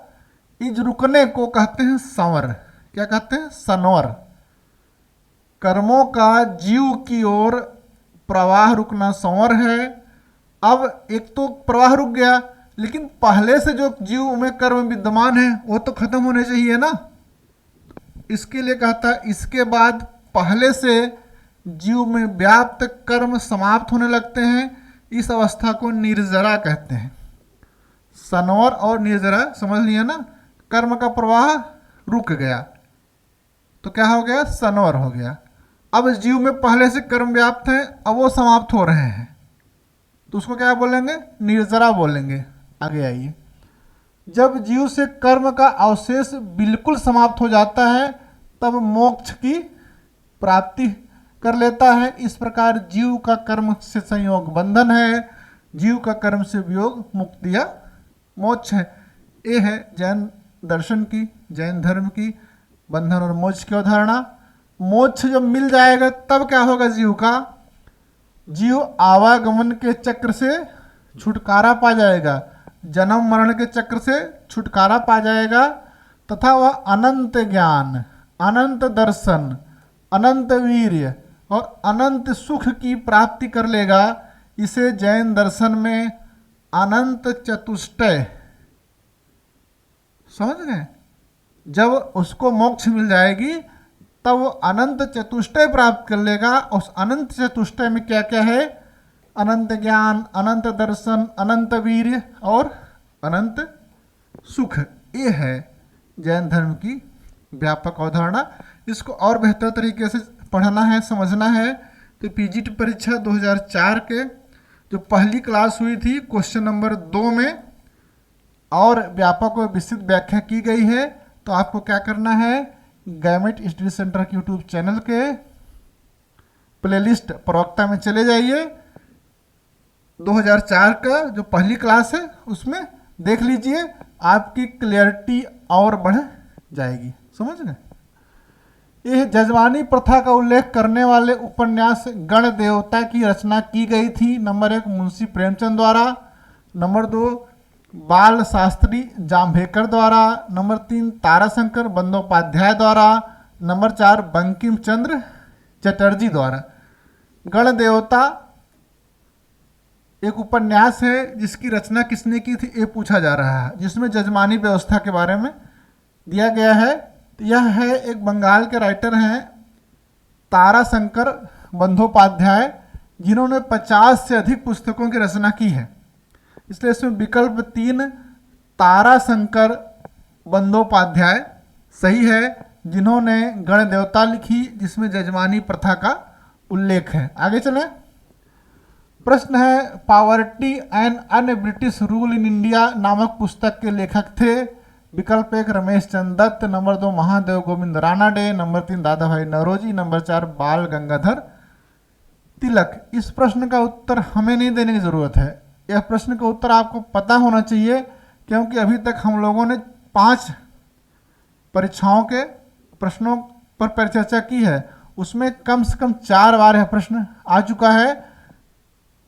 इस रुकने को कहते हैं संवर। क्या कहते हैं? संवर। कर्मों का जीव की ओर प्रवाह रुकना संवर है। अब एक तो प्रवाह रुक गया, लेकिन पहले से जो जीव में कर्म विद्यमान है वो तो खत्म होने चाहिए ना। इसके लिए कहता है इसके बाद पहले से जीव में व्याप्त कर्म समाप्त होने लगते हैं। इस अवस्था को निर्जरा कहते हैं। सनवर और निर्जरा समझ लिया ना? कर्म का प्रवाह रुक गया तो क्या हो गया? सनवर हो गया। अब जीव में पहले से कर्म व्याप्त हैं, अब वो समाप्त हो रहे हैं तो उसको क्या बोलेंगे? निर्जरा बोलेंगे। आगे आइए। जब जीव से कर्म का अवशेष बिल्कुल समाप्त हो जाता है तब मोक्ष की प्राप्ति कर लेता है। इस प्रकार जीव का कर्म से संयोग बंधन है, जीव का कर्म से वियोग मुक्ति या मोक्ष है। ये है जैन दर्शन की, जैन धर्म की बंधन और मोक्ष की अवधारणा। मोक्ष जब मिल जाएगा तब क्या होगा जीव का? जीव आवागमन के चक्र से छुटकारा पा जाएगा, जन्म मरण के चक्र से छुटकारा पा जाएगा, तथा वह अनंत ज्ञान, अनंत दर्शन, अनंत वीर्य और अनंत सुख की प्राप्ति कर लेगा। इसे जैन दर्शन में अनंत चतुष्टय, समझ गए? जब उसको मोक्ष मिल जाएगी तब वो अनंत चतुष्टय प्राप्त कर लेगा। उस अनंत चतुष्टय में क्या क्या है? अनंत ज्ञान, अनंत दर्शन, अनंत वीर्य और अनंत सुख। ये है जैन धर्म की व्यापक अवधारणा। इसको और बेहतर तरीके से पढ़ना है, समझना है तो पीजीटी परीक्षा 2004 के जो पहली क्लास हुई थी क्वेश्चन नंबर 2 में और व्यापक और विस्तृत व्याख्या की गई है। तो आपको क्या करना है? गैमेट स्टडी सेंटर के यूट्यूब चैनल के प्लेलिस्ट प्रवक्ता में चले जाइए। 2004 का जो पहली क्लास है उसमें देख लीजिए, आपकी क्लियरिटी और बढ़ जाएगी। समझ गए? यह जजमानी प्रथा का उल्लेख करने वाले उपन्यास गण देवता की रचना की गई थी। नंबर 1 मुंशी प्रेमचंद द्वारा, नंबर 2 बाल शास्त्री जाम्भेकर द्वारा, नंबर 3 ताराशंकर बंदोपाध्याय द्वारा, नंबर 4 बंकिम चंद्र चटर्जी द्वारा। गण देवता एक उपन्यास है जिसकी रचना किसने की थी ये पूछा जा रहा है, जिसमें जजमानी व्यवस्था के बारे में दिया गया है। यह है एक बंगाल के राइटर हैं ताराशंकर बंदोपाध्याय, जिन्होंने 50 से अधिक पुस्तकों की रचना की है। इसलिए इसमें विकल्प 3 ताराशंकर बंदोपाध्याय सही है, जिन्होंने गण देवता लिखी जिसमें जजमानी प्रथा का उल्लेख है। आगे चलें। प्रश्न है, poverty and un British rule in India नामक पुस्तक के लेखक थे। विकल्प 1 रमेश चंद्र दत्त, नंबर 2 महादेव गोविंद रानाडे, नंबर 3 दादा भाई नौरोजी, नंबर 4 बाल गंगाधर तिलक। इस प्रश्न का उत्तर हमें नहीं देने की जरूरत है, यह प्रश्न का उत्तर आपको पता होना चाहिए, क्योंकि अभी तक हम लोगों ने 5 परीक्षाओं के प्रश्नों पर परिचर्चा की है, उसमें कम से कम 4 बार यह प्रश्न आ चुका है।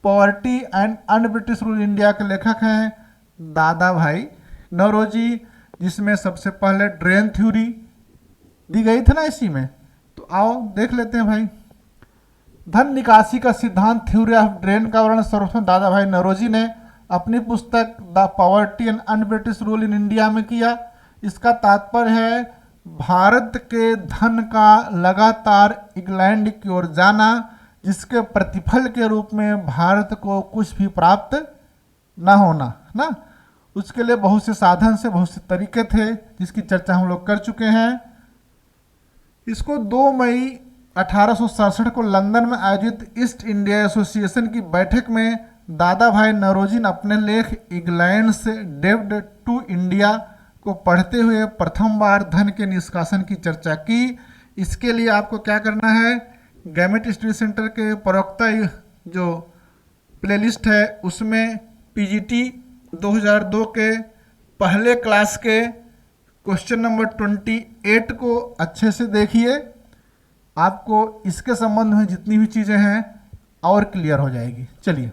Poverty and un British rule India के लेखक हैं दादा भाई नौरोजी, जिसमें सबसे पहले ड्रेन थ्योरी दी गई थी ना इसी में। तो आओ देख लेते हैं भाई। धन निकासी का सिद्धांत थ्योरी ऑफ ड्रेन का वर्णन सर्वप्रथम दादा भाई नौरोजी ने अपनी पुस्तक the poverty and un British rule in India में किया। इसका तात्पर्य है भारत के धन का लगातार इंग्लैंड की ओर जाना, जिसके प्रतिफल के रूप में भारत को कुछ भी प्राप्त ना होना ना। उसके लिए बहुत से साधन से बहुत से तरीके थे, जिसकी चर्चा हम लोग कर चुके हैं। इसको 2 मई 1867 को लंदन में आयोजित ईस्ट इंडिया एसोसिएशन की बैठक में दादा भाई नौरोजी ने अपने लेख इंग्लैंड से डेब्ट टू इंडिया को पढ़ते हुए प्रथम बार धन के निष्कासन की चर्चा की। इसके लिए आपको क्या करना है, गैमेट स्टडी सेंटर के प्रवक्ता जो प्लेलिस्ट है उसमें पीजीटी 2002 के पहले क्लास के क्वेश्चन नंबर 28 को अच्छे से देखिए। आपको इसके संबंध में जितनी भी चीज़ें हैं और क्लियर हो जाएगी। चलिए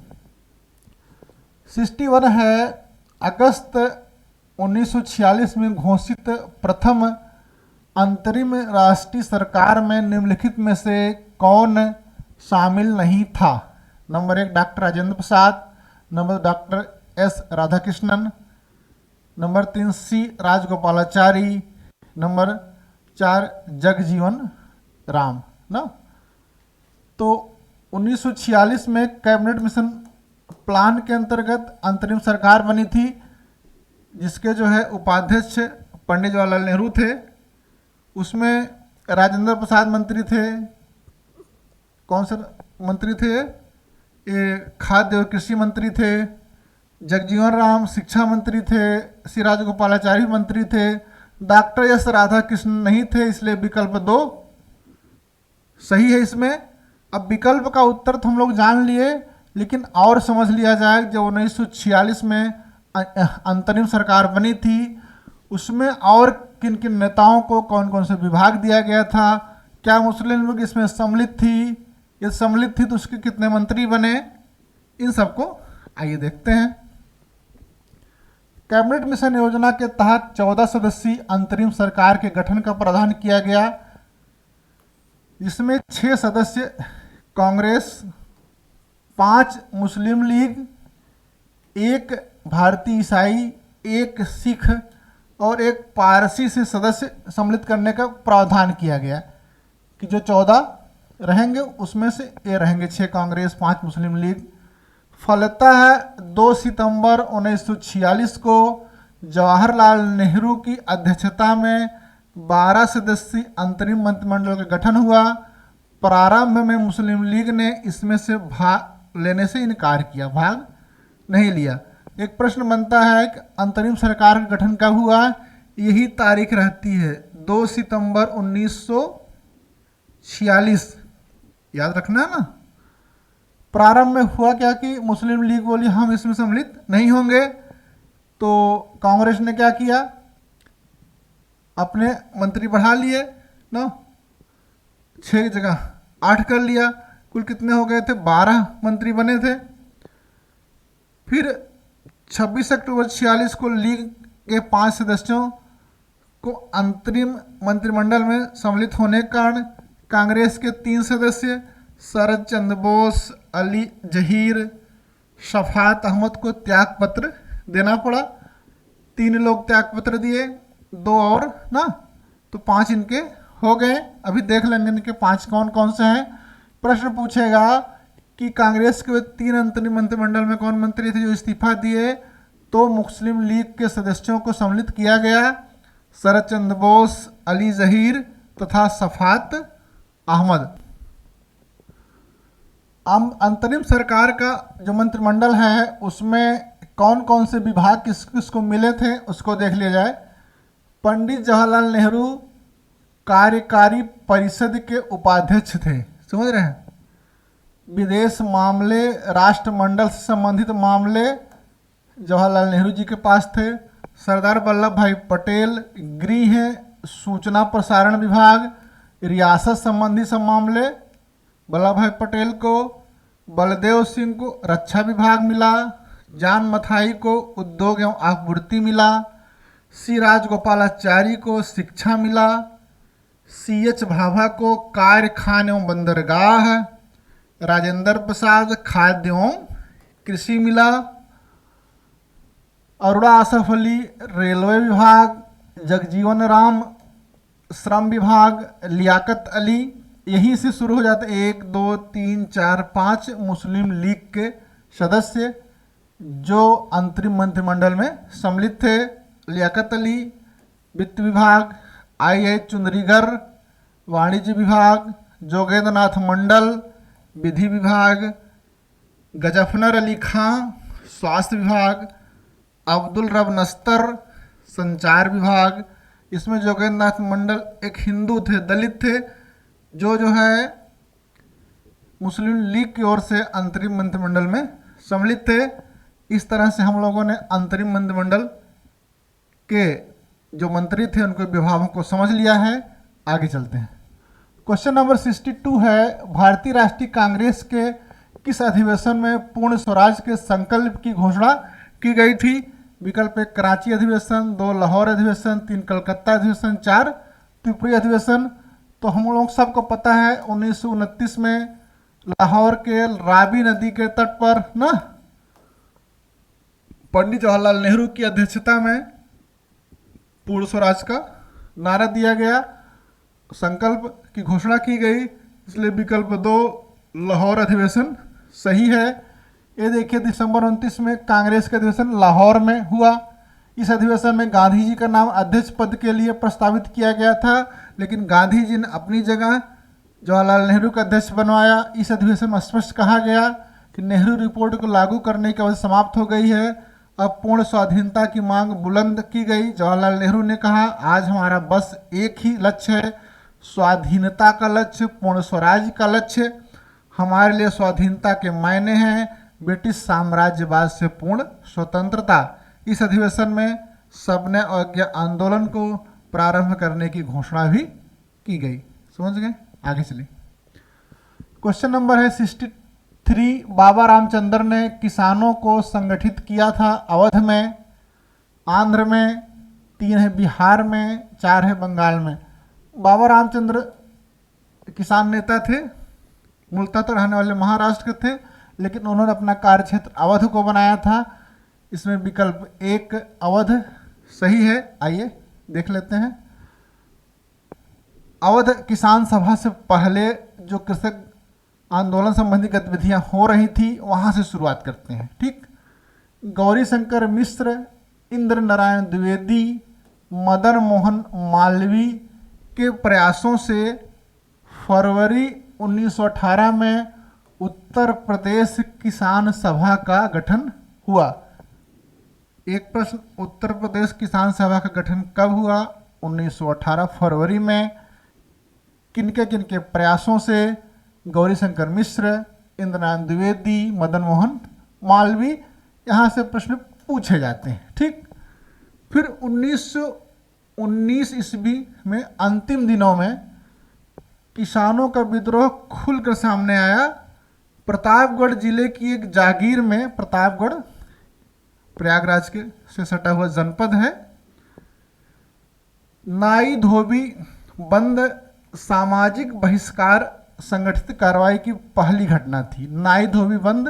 61 है अगस्त 1946 में घोषित प्रथम अंतरिम राष्ट्रीय सरकार में निम्नलिखित में से कौन शामिल नहीं था। Number 1 doctor Rajendra Prasad, number 2 doctor S Radhakrishnan, number 3 C Rajagopalachari, number 4 Jagjivan Ram ना। तो 1946 में कैबिनेट मिशन प्लान के अंतर्गत अंतरिम सरकार बनी थी, जिसके जो है उपाध्यक्ष पंडित जवाहरलाल नेहरू थे। उसमें राजेंद्र प्रसाद मंत्री थे। कौन से मंत्री थे? ये खाद्य और कृषि मंत्री थे। जगजीवन राम शिक्षा मंत्री थे। श्री राजगोपालाचारी मंत्री थे। डॉक्टर एस राधाकृष्णन नहीं थे, इसलिए विकल्प 2 सही है इसमें। अब विकल्प का उत्तर तो हम लोग जान लिए, लेकिन और समझ लिया जाए जब 1946 में अंतरिम सरकार बनी थी उसमें और किन किन नेताओं को कौन कौन से विभाग दिया गया था, क्या मुस्लिम लीग इसमें सम्मिलित थी, यदि सम्मिलित थी तो उसके कितने मंत्री बने, इन सबको आइए देखते हैं। कैबिनेट मिशन योजना के तहत 14 सदस्यीय अंतरिम सरकार के गठन का प्रावधान किया गया, जिसमें 6 सदस्य कांग्रेस, 5 मुस्लिम लीग, 1 भारतीय ईसाई, 1 सिख और 1 पारसी से सदस्य सम्मिलित करने का प्रावधान किया गया कि जो 14 रहेंगे उसमें से ये रहेंगे 6 कांग्रेस, 5 मुस्लिम लीग। फलता है 2 सितंबर 1946 को जवाहरलाल नेहरू की अध्यक्षता में 12 सदस्यीय अंतरिम मंत्रिमंडल का गठन हुआ। प्रारंभ में मुस्लिम लीग ने इसमें से भाग लेने से इनकार किया, भाग नहीं लिया। एक प्रश्न बनता है कि अंतरिम सरकार का गठन कब हुआ, यही तारीख रहती है 2 सितंबर 1946, याद रखना ना। प्रारंभ में हुआ क्या कि मुस्लिम लीग बोली हम इसमें सम्मिलित नहीं होंगे, तो कांग्रेस ने क्या किया, अपने मंत्री बढ़ा लिए ना, 6 की जगह 8 कर लिया, कुल कितने हो गए थे, 12 मंत्री बने थे। फिर 26 अक्टूबर 46 को लीग के 5 सदस्यों को अंतरिम मंत्रिमंडल में सम्मिलित होने के कारण कांग्रेस के 3 सदस्य शरद चंद्र बोस, अली जहीर, शफात अहमद को त्याग पत्र देना पड़ा। 3 लोग त्याग पत्र दिए, 2 और ना, तो 5 इनके हो गए। अभी देख लेंगे इनके 5 कौन कौन से हैं। प्रश्न पूछेगा कि कांग्रेस के 3 अंतरिम मंत्रिमंडल में कौन मंत्री थे जो इस्तीफा दिए, तो मुस्लिम लीग के सदस्यों को सम्मिलित किया गया, शरद चंद्र बोस, अली जहीर तथा शफात अहमद। अंतरिम सरकार का जो मंत्रिमंडल है उसमें कौन कौन से विभाग किस किसको मिले थे उसको देख लिया जाए। पंडित जवाहरलाल नेहरू कार्यकारी परिषद के उपाध्यक्ष थे, समझ रहे हैं। विदेश मामले, राष्ट्रमंडल से संबंधित मामले जवाहरलाल नेहरू जी के पास थे। सरदार वल्लभ भाई पटेल गृह सूचना प्रसारण विभाग, रियासत संबंधी सब मामले वल्लभ भाई पटेल को। बलदेव सिंह को रक्षा विभाग मिला। जान मथाई को उद्योग एवं आपूर्ति मिला। सी राजगोपालाचारी को शिक्षा मिला, सी एच भाभा को कारखाने एवं बंदरगाह, राजेंद्र प्रसाद खाद्य एवं कृषि मिला, अरुणा आसफ अली रेलवे विभाग, जगजीवन राम श्रम विभाग, लियाकत अली, यहीं से शुरू हो जाते 1 2 3 4 5 मुस्लिम लीग के सदस्य जो अंतरिम मंत्रिमंडल में सम्मिलित थे। लियाकत अली वित्त विभाग, आई चुंदरीगर वाणिज्य विभाग, जोगेंद्र नाथ मंडल विधि विभाग, गजफर अली खां स्वास्थ्य विभाग, अब्दुल रब नस्तर संचार विभाग। इसमें जोगेंद्र नाथ मंडल एक हिंदू थे, दलित थे, जो है मुस्लिम लीग की ओर से अंतरिम मंत्रिमंडल में सम्मिलित थे। इस तरह से हम लोगों ने अंतरिम मंत्रिमंडल के जो मंत्री थे उनके विभागों को समझ लिया है। आगे चलते हैं। क्वेश्चन नंबर 62 है, भारतीय राष्ट्रीय कांग्रेस के किस अधिवेशन में पूर्ण स्वराज के संकल्प की घोषणा की गई थी? विकल्प 1 कराची अधिवेशन, 2 लाहौर अधिवेशन, 3 कलकत्ता अधिवेशन, 4 त्रिपुरी अधिवेशन। तो हम लोग सबको पता है 1929 में लाहौर के रावी नदी के तट पर ना पंडित जवाहरलाल नेहरू की अध्यक्षता में पूर्ण स्वराज का नारा दिया गया, संकल्प की घोषणा की गई, इसलिए विकल्प 2 लाहौर अधिवेशन सही है। ये देखिए दिसंबर 29 में कांग्रेस का अधिवेशन लाहौर में हुआ। इस अधिवेशन में गांधी जी का नाम अध्यक्ष पद के लिए प्रस्तावित किया गया था, लेकिन गांधी जी ने अपनी जगह जवाहरलाल नेहरू का अध्यक्ष बनवाया। इस अधिवेशन में स्पष्ट कहा गया कि नेहरू रिपोर्ट को लागू करने की अवधि समाप्त हो गई है, अब पूर्ण स्वाधीनता की मांग बुलंद की गई। जवाहरलाल नेहरू ने कहा, आज हमारा बस एक ही लक्ष्य है, स्वाधीनता का लक्ष्य, पूर्ण स्वराज का लक्ष्य। हमारे लिए स्वाधीनता के मायने हैं ब्रिटिश साम्राज्यवाद से पूर्ण स्वतंत्रता। इस अधिवेशन में सबने अवज्ञा आंदोलन को प्रारंभ करने की घोषणा भी की गई। समझ गए? आगे चलिए। क्वेश्चन नंबर है 63, बाबा रामचंद्र ने किसानों को संगठित किया था अवध में, आंध्र में, 3 है बिहार में, 4 है बंगाल में। बाबा रामचंद्र किसान नेता थे, मूलतः तो रहने वाले महाराष्ट्र के थे, लेकिन उन्होंने अपना कार्यक्षेत्र अवध को बनाया था। इसमें विकल्प 1 अवध सही है। आइए देख लेते हैं। अवध किसान सभा से पहले जो कृषक आंदोलन संबंधी गतिविधियां हो रही थी वहां से शुरुआत करते हैं। ठीक, गौरी शंकर मिश्र, इंद्र नारायण द्विवेदी, मदन मोहन मालवीय के प्रयासों से फरवरी 1918 में उत्तर प्रदेश किसान सभा का गठन हुआ। एक प्रश्न, उत्तर प्रदेश किसान सभा का गठन कब हुआ? 1918 फरवरी में। किनके प्रयासों से? गौरीशंकर मिश्र, इंद्रनाथ द्विवेदी, मदन मोहन मालवीय। यहाँ से प्रश्न पूछे जाते हैं। ठीक, फिर 1919 ईस्वी में अंतिम दिनों में किसानों का विद्रोह खुलकर सामने आया। प्रतापगढ़ जिले की एक जागीर में, प्रतापगढ़ प्रयागराज के से सटा हुआ जनपद है, नाई धोबी बंद सामाजिक बहिष्कार संगठित कार्रवाई की पहली घटना थी। नाई धोबी बंद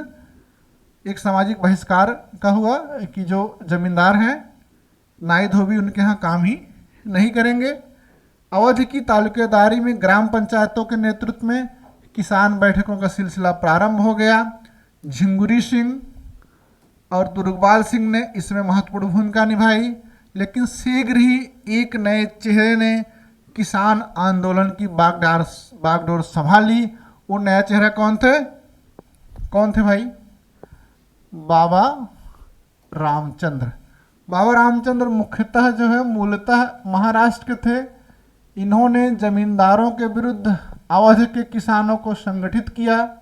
एक सामाजिक बहिष्कार का हुआ कि जो जमींदार हैं नाई धोबी उनके यहाँ काम ही नहीं करेंगे। अवध की तालुकेदारी में ग्राम पंचायतों के नेतृत्व में किसान बैठकों का सिलसिला प्रारंभ हो गया। झिंगुरी सिंह और दुर्गपाल सिंह ने इसमें महत्वपूर्ण भूमिका निभाई, लेकिन शीघ्र ही एक नए चेहरे ने किसान आंदोलन की बागडोर संभाली। वो नया चेहरा कौन थे? कौन थे भाई? बाबा रामचंद्र। बाबा रामचंद्र मुख्यतः जो है मूलतः महाराष्ट्र के थे। इन्होंने जमींदारों के विरुद्ध अवध के किसानों को संगठित किया।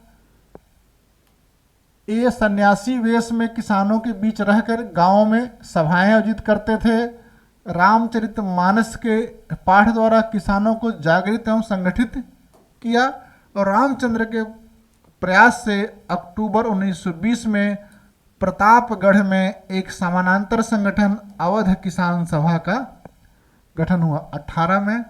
ये सन्यासी वेश में किसानों के बीच रहकर गांवों में सभाएं आयोजित करते थे। रामचरितमानस के पाठ द्वारा किसानों को जागृत एवं संगठित किया और रामचंद्र के प्रयास से अक्टूबर 1920 में प्रतापगढ़ में एक समानांतर संगठन अवध किसान सभा का गठन हुआ 18 में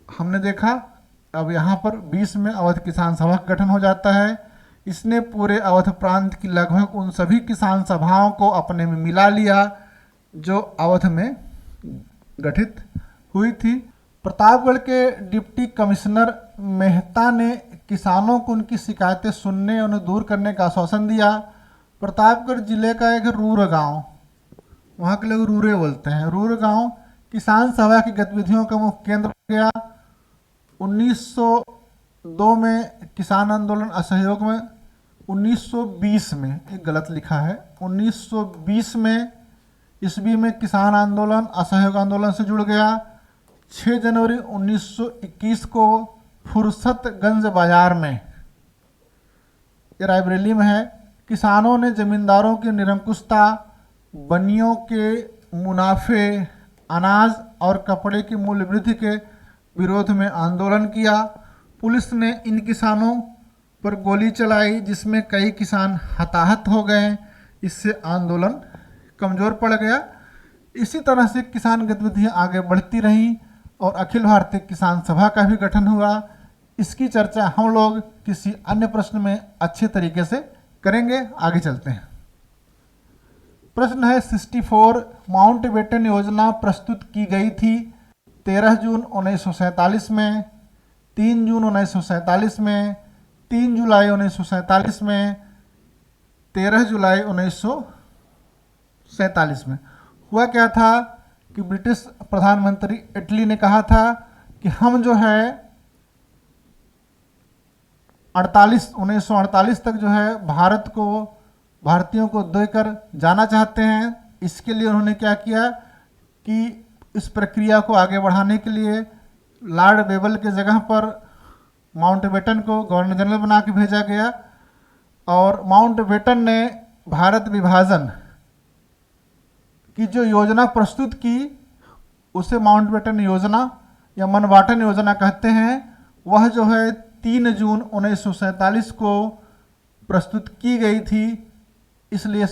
हमने देखा। अब यहाँ पर 20 में अवध किसान सभा का गठन हो जाता है। इसने पूरे अवध प्रांत की लगभग उन सभी किसान सभाओं को अपने में मिला लिया जो अवध में गठित हुई थी। प्रतापगढ़ के डिप्टी कमिश्नर मेहता ने किसानों को उनकी शिकायतें सुनने और उन्हें दूर करने का आश्वासन दिया। प्रतापगढ़ जिले का एक रूर गांव, वहाँ के लोग रूरे बोलते हैं, रूर गांव किसान सभा की गतिविधियों का मुख्य केंद्र बन गया। 1902 में किसान आंदोलन असहयोग में, 1920 में, एक गलत लिखा है, 1920 में ईस्वी में किसान आंदोलन असहयोग आंदोलन से जुड़ गया। 6 जनवरी 1921 को फुर्सतगंज बाजार में, ये रायबरेली में है, किसानों ने जमींदारों की निरंकुशता, बनियों के मुनाफे, अनाज और कपड़े की मूल्य वृद्धि के विरोध में आंदोलन किया। पुलिस ने इन किसानों पर गोली चलाई जिसमें कई किसान हताहत हो गए। इससे आंदोलन कमज़ोर पड़ गया। इसी तरह से किसान गतिविधियां आगे बढ़ती रहीं और अखिल भारतीय किसान सभा का भी गठन हुआ। इसकी चर्चा हम लोग किसी अन्य प्रश्न में अच्छे तरीके से करेंगे। आगे चलते हैं। प्रश्न है 64, माउंटबेटन योजना प्रस्तुत की गई थी 13 जून 1947 में, 3 जून 1947 में, 3 जुलाई 1947 में, 13 जुलाई 1947 में। हुआ क्या था कि ब्रिटिश प्रधानमंत्री एटली ने कहा था कि हम जो है 1948 तक जो है भारतीयों को देकर जाना चाहते हैं। इसके लिए उन्होंने क्या किया कि इस प्रक्रिया को आगे बढ़ाने के लिए लॉर्ड बेबल के जगह पर माउंटबेटन को गवर्नर जनरल बना के भेजा गया और माउंटबेटन ने भारत विभाजन की जो योजना प्रस्तुत की उसे माउंटबेटन योजना या मनबाटन योजना कहते हैं। वह जो है 3 जून 1947 को प्रस्तुत की गई थी। इसलिए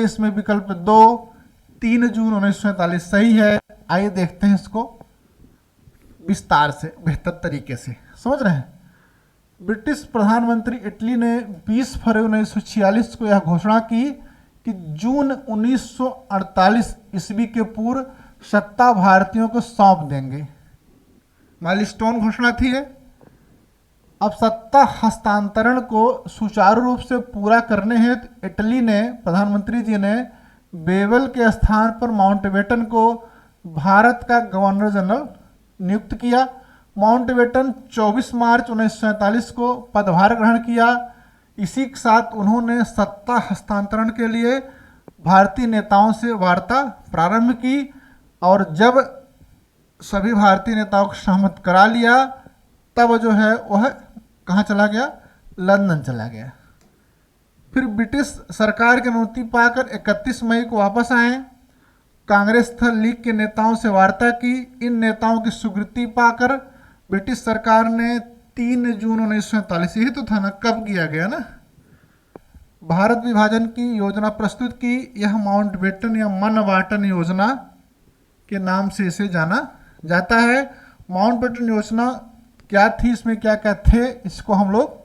इसमें विकल्प 2 3 जून 1947 सही है। आइए देखते हैं इसको विस्तार से, बेहतर तरीके से समझ रहे हैं। ब्रिटिश प्रधानमंत्री इटली ने 20 फरवरी 1946 को यह घोषणा की कि जून 1948 ईस्वी के पूर्व सत्ता भारतीयों को सौंप देंगे। माइलस्टोन घोषणा थी ये। अब सत्ता हस्तांतरण को सुचारू रूप से पूरा करने हेतु इटली ने, प्रधानमंत्री जी ने बेबल के स्थान पर माउंटबेटन को भारत का गवर्नर जनरल नियुक्त किया। माउंटबेटन 24 मार्च 1947 को पदभार ग्रहण किया। इसी के साथ उन्होंने सत्ता हस्तांतरण के लिए भारतीय नेताओं से वार्ता प्रारंभ की और जब सभी भारतीय नेताओं को सहमत करा लिया तब जो है वह कहाँ चला गया? लंदन चला गया। फिर ब्रिटिश सरकार की अनुमति पाकर 31 मई को वापस आए। कांग्रेस स्थल लीग के नेताओं से वार्ता की। इन नेताओं की स्वीकृति पाकर ब्रिटिश सरकार ने 3 जून 1947, यही तो था ना, कब किया गया ना, भारत विभाजन की योजना प्रस्तुत की। यह माउंटबेटन या मनबाटन योजना के नाम से इसे जाना जाता है। माउंटबेटन योजना क्या थी, इसमें क्या क्या थे, इसको हम लोग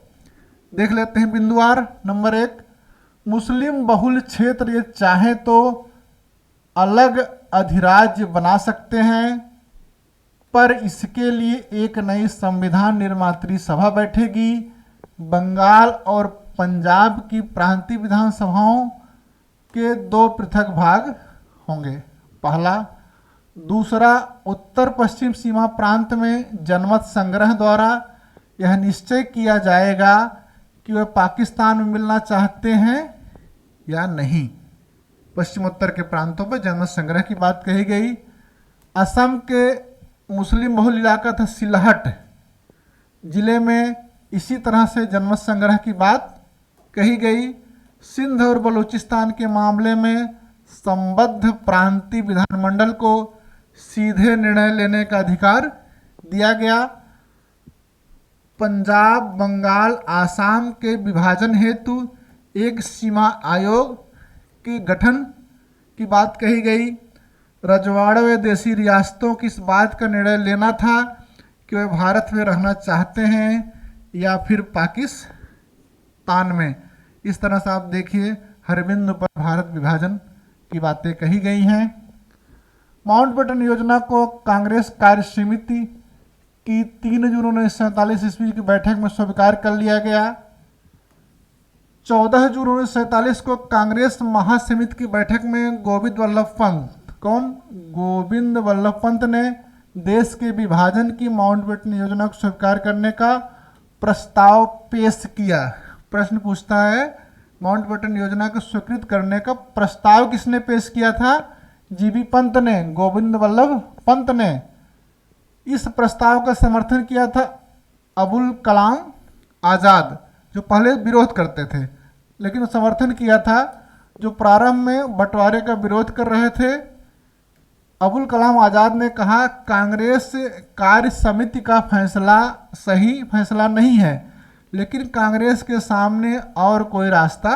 देख लेते हैं बिंदुवार। नंबर 1, मुस्लिम बहुल क्षेत्र ये चाहे तो अलग अधिराज्य बना सकते हैं, पर इसके लिए एक नई संविधान निर्मात्री सभा बैठेगी। बंगाल और पंजाब की प्रांतीय विधानसभाओं के 2 पृथक भाग होंगे, पहला। दूसरा, उत्तर पश्चिम सीमा प्रांत में जनमत संग्रह द्वारा यह निश्चय किया जाएगा कि वे पाकिस्तान में मिलना चाहते हैं या नहीं। पश्चिमोत्तर के प्रांतों पर जनमत संग्रह की बात कही गई। असम के मुस्लिम बहुल इलाका था सिलहट जिले में, इसी तरह से जनमत संग्रह की बात कही गई। सिंध और बलूचिस्तान के मामले में संबद्ध प्रांतीय विधानमंडल को सीधे निर्णय लेने का अधिकार दिया गया। पंजाब, बंगाल, आसाम के विभाजन हेतु एक सीमा आयोग के गठन की बात कही गई। रजवाड़ों व देसी रियासतों की इस बात का निर्णय लेना था कि वे भारत में रहना चाहते हैं या फिर पाकिस्तान में। इस तरह से आप देखिए हर बिंदु पर भारत विभाजन की बातें कही गई हैं। माउंटबेटन योजना को कांग्रेस कार्य समिति की 3 जून 1947 ईस्वी की बैठक में स्वीकार कर लिया गया। 14 जून 1947 को कांग्रेस महासमिति की बैठक में गोविंद वल्लभ पंत, कौन? गोविंद वल्लभ पंत ने देश के विभाजन की माउंटबेटन योजना को स्वीकार करने का प्रस्ताव पेश किया। प्रश्न पूछता है माउंटबेटन योजना को स्वीकृत करने का प्रस्ताव किसने पेश किया था? जीबी पंत ने, गोविंद वल्लभ पंत ने। इस प्रस्ताव का समर्थन किया था अबुल कलाम आज़ाद, जो पहले विरोध करते थे, लेकिन समर्थन किया था जो प्रारंभ में बंटवारे का विरोध कर रहे थे। अबुल कलाम आज़ाद ने कहा कांग्रेस कार्य समिति का फैसला सही फैसला नहीं है, लेकिन कांग्रेस के सामने और कोई रास्ता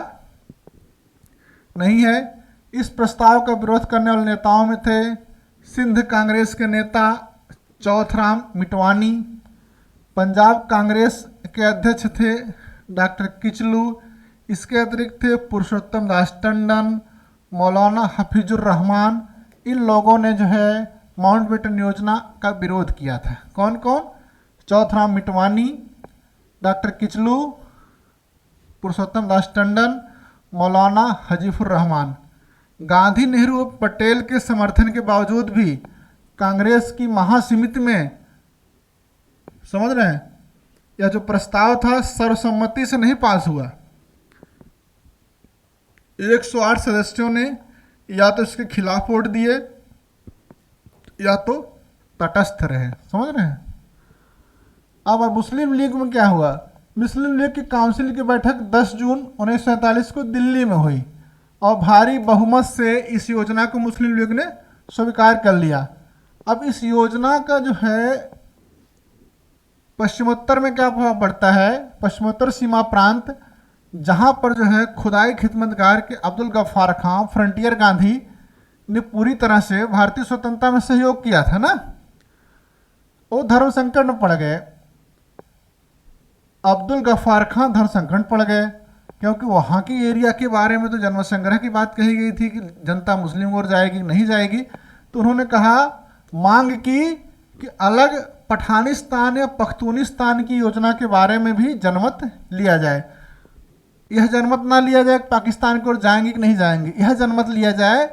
नहीं है। इस प्रस्ताव का विरोध करने वाले नेताओं में थे सिंध कांग्रेस के नेता चौथराम मिटवानी, पंजाब कांग्रेस के अध्यक्ष थे डॉक्टर किचलू, इसके अतिरिक्त थे पुरुषोत्तम दास टंडन, मौलाना हफीजुर रहमान। इन लोगों ने जो है माउंटबेटन योजना का विरोध किया था। कौन कौन? चौथराम मिटवानी, डॉक्टर किचलू, पुरुषोत्तम दास टंडन, मौलाना हजीफुर रहमान। गांधी, नेहरू और पटेल के समर्थन के बावजूद भी कांग्रेस की महासमिति में, समझ रहे हैं, यह जो प्रस्ताव था सर्वसम्मति से नहीं पास हुआ। 108 सदस्यों ने या तो इसके खिलाफ वोट दिए या तो तटस्थ रहे। समझ रहे हैं? अब मुस्लिम लीग में क्या हुआ? मुस्लिम लीग की काउंसिल की बैठक 10 जून 1947 को दिल्ली में हुई और भारी बहुमत से इस योजना को मुस्लिम लीग ने स्वीकार कर लिया। अब इस योजना का जो है पश्चिमोत्तर में क्या प्रभाव पड़ता है? पश्चिमोत्तर सीमा प्रांत, जहां पर जो है खुदाई खिदमतगार के अब्दुल गफ्फार खां, फ्रंटियर गांधी ने पूरी तरह से भारतीय स्वतंत्रता में सहयोग किया था ना, वो धर्म संकट में पड़ गए। अब्दुल गफ्फार खां धर्म संकट में पड़ गए क्योंकि वहाँ की एरिया के बारे में तो जन्म संग्रह की बात कही गई थी कि जनता मुस्लिम ओर जाएगी नहीं जाएगी। तो उन्होंने कहा, मांग की कि अलग पठानिस्तान या पख्तूनिस्तान की योजना के बारे में भी जनमत लिया जाए। यह जनमत ना लिया जाए पाकिस्तान की ओर जाएंगे कि नहीं जाएंगे, यह जनमत लिया जाए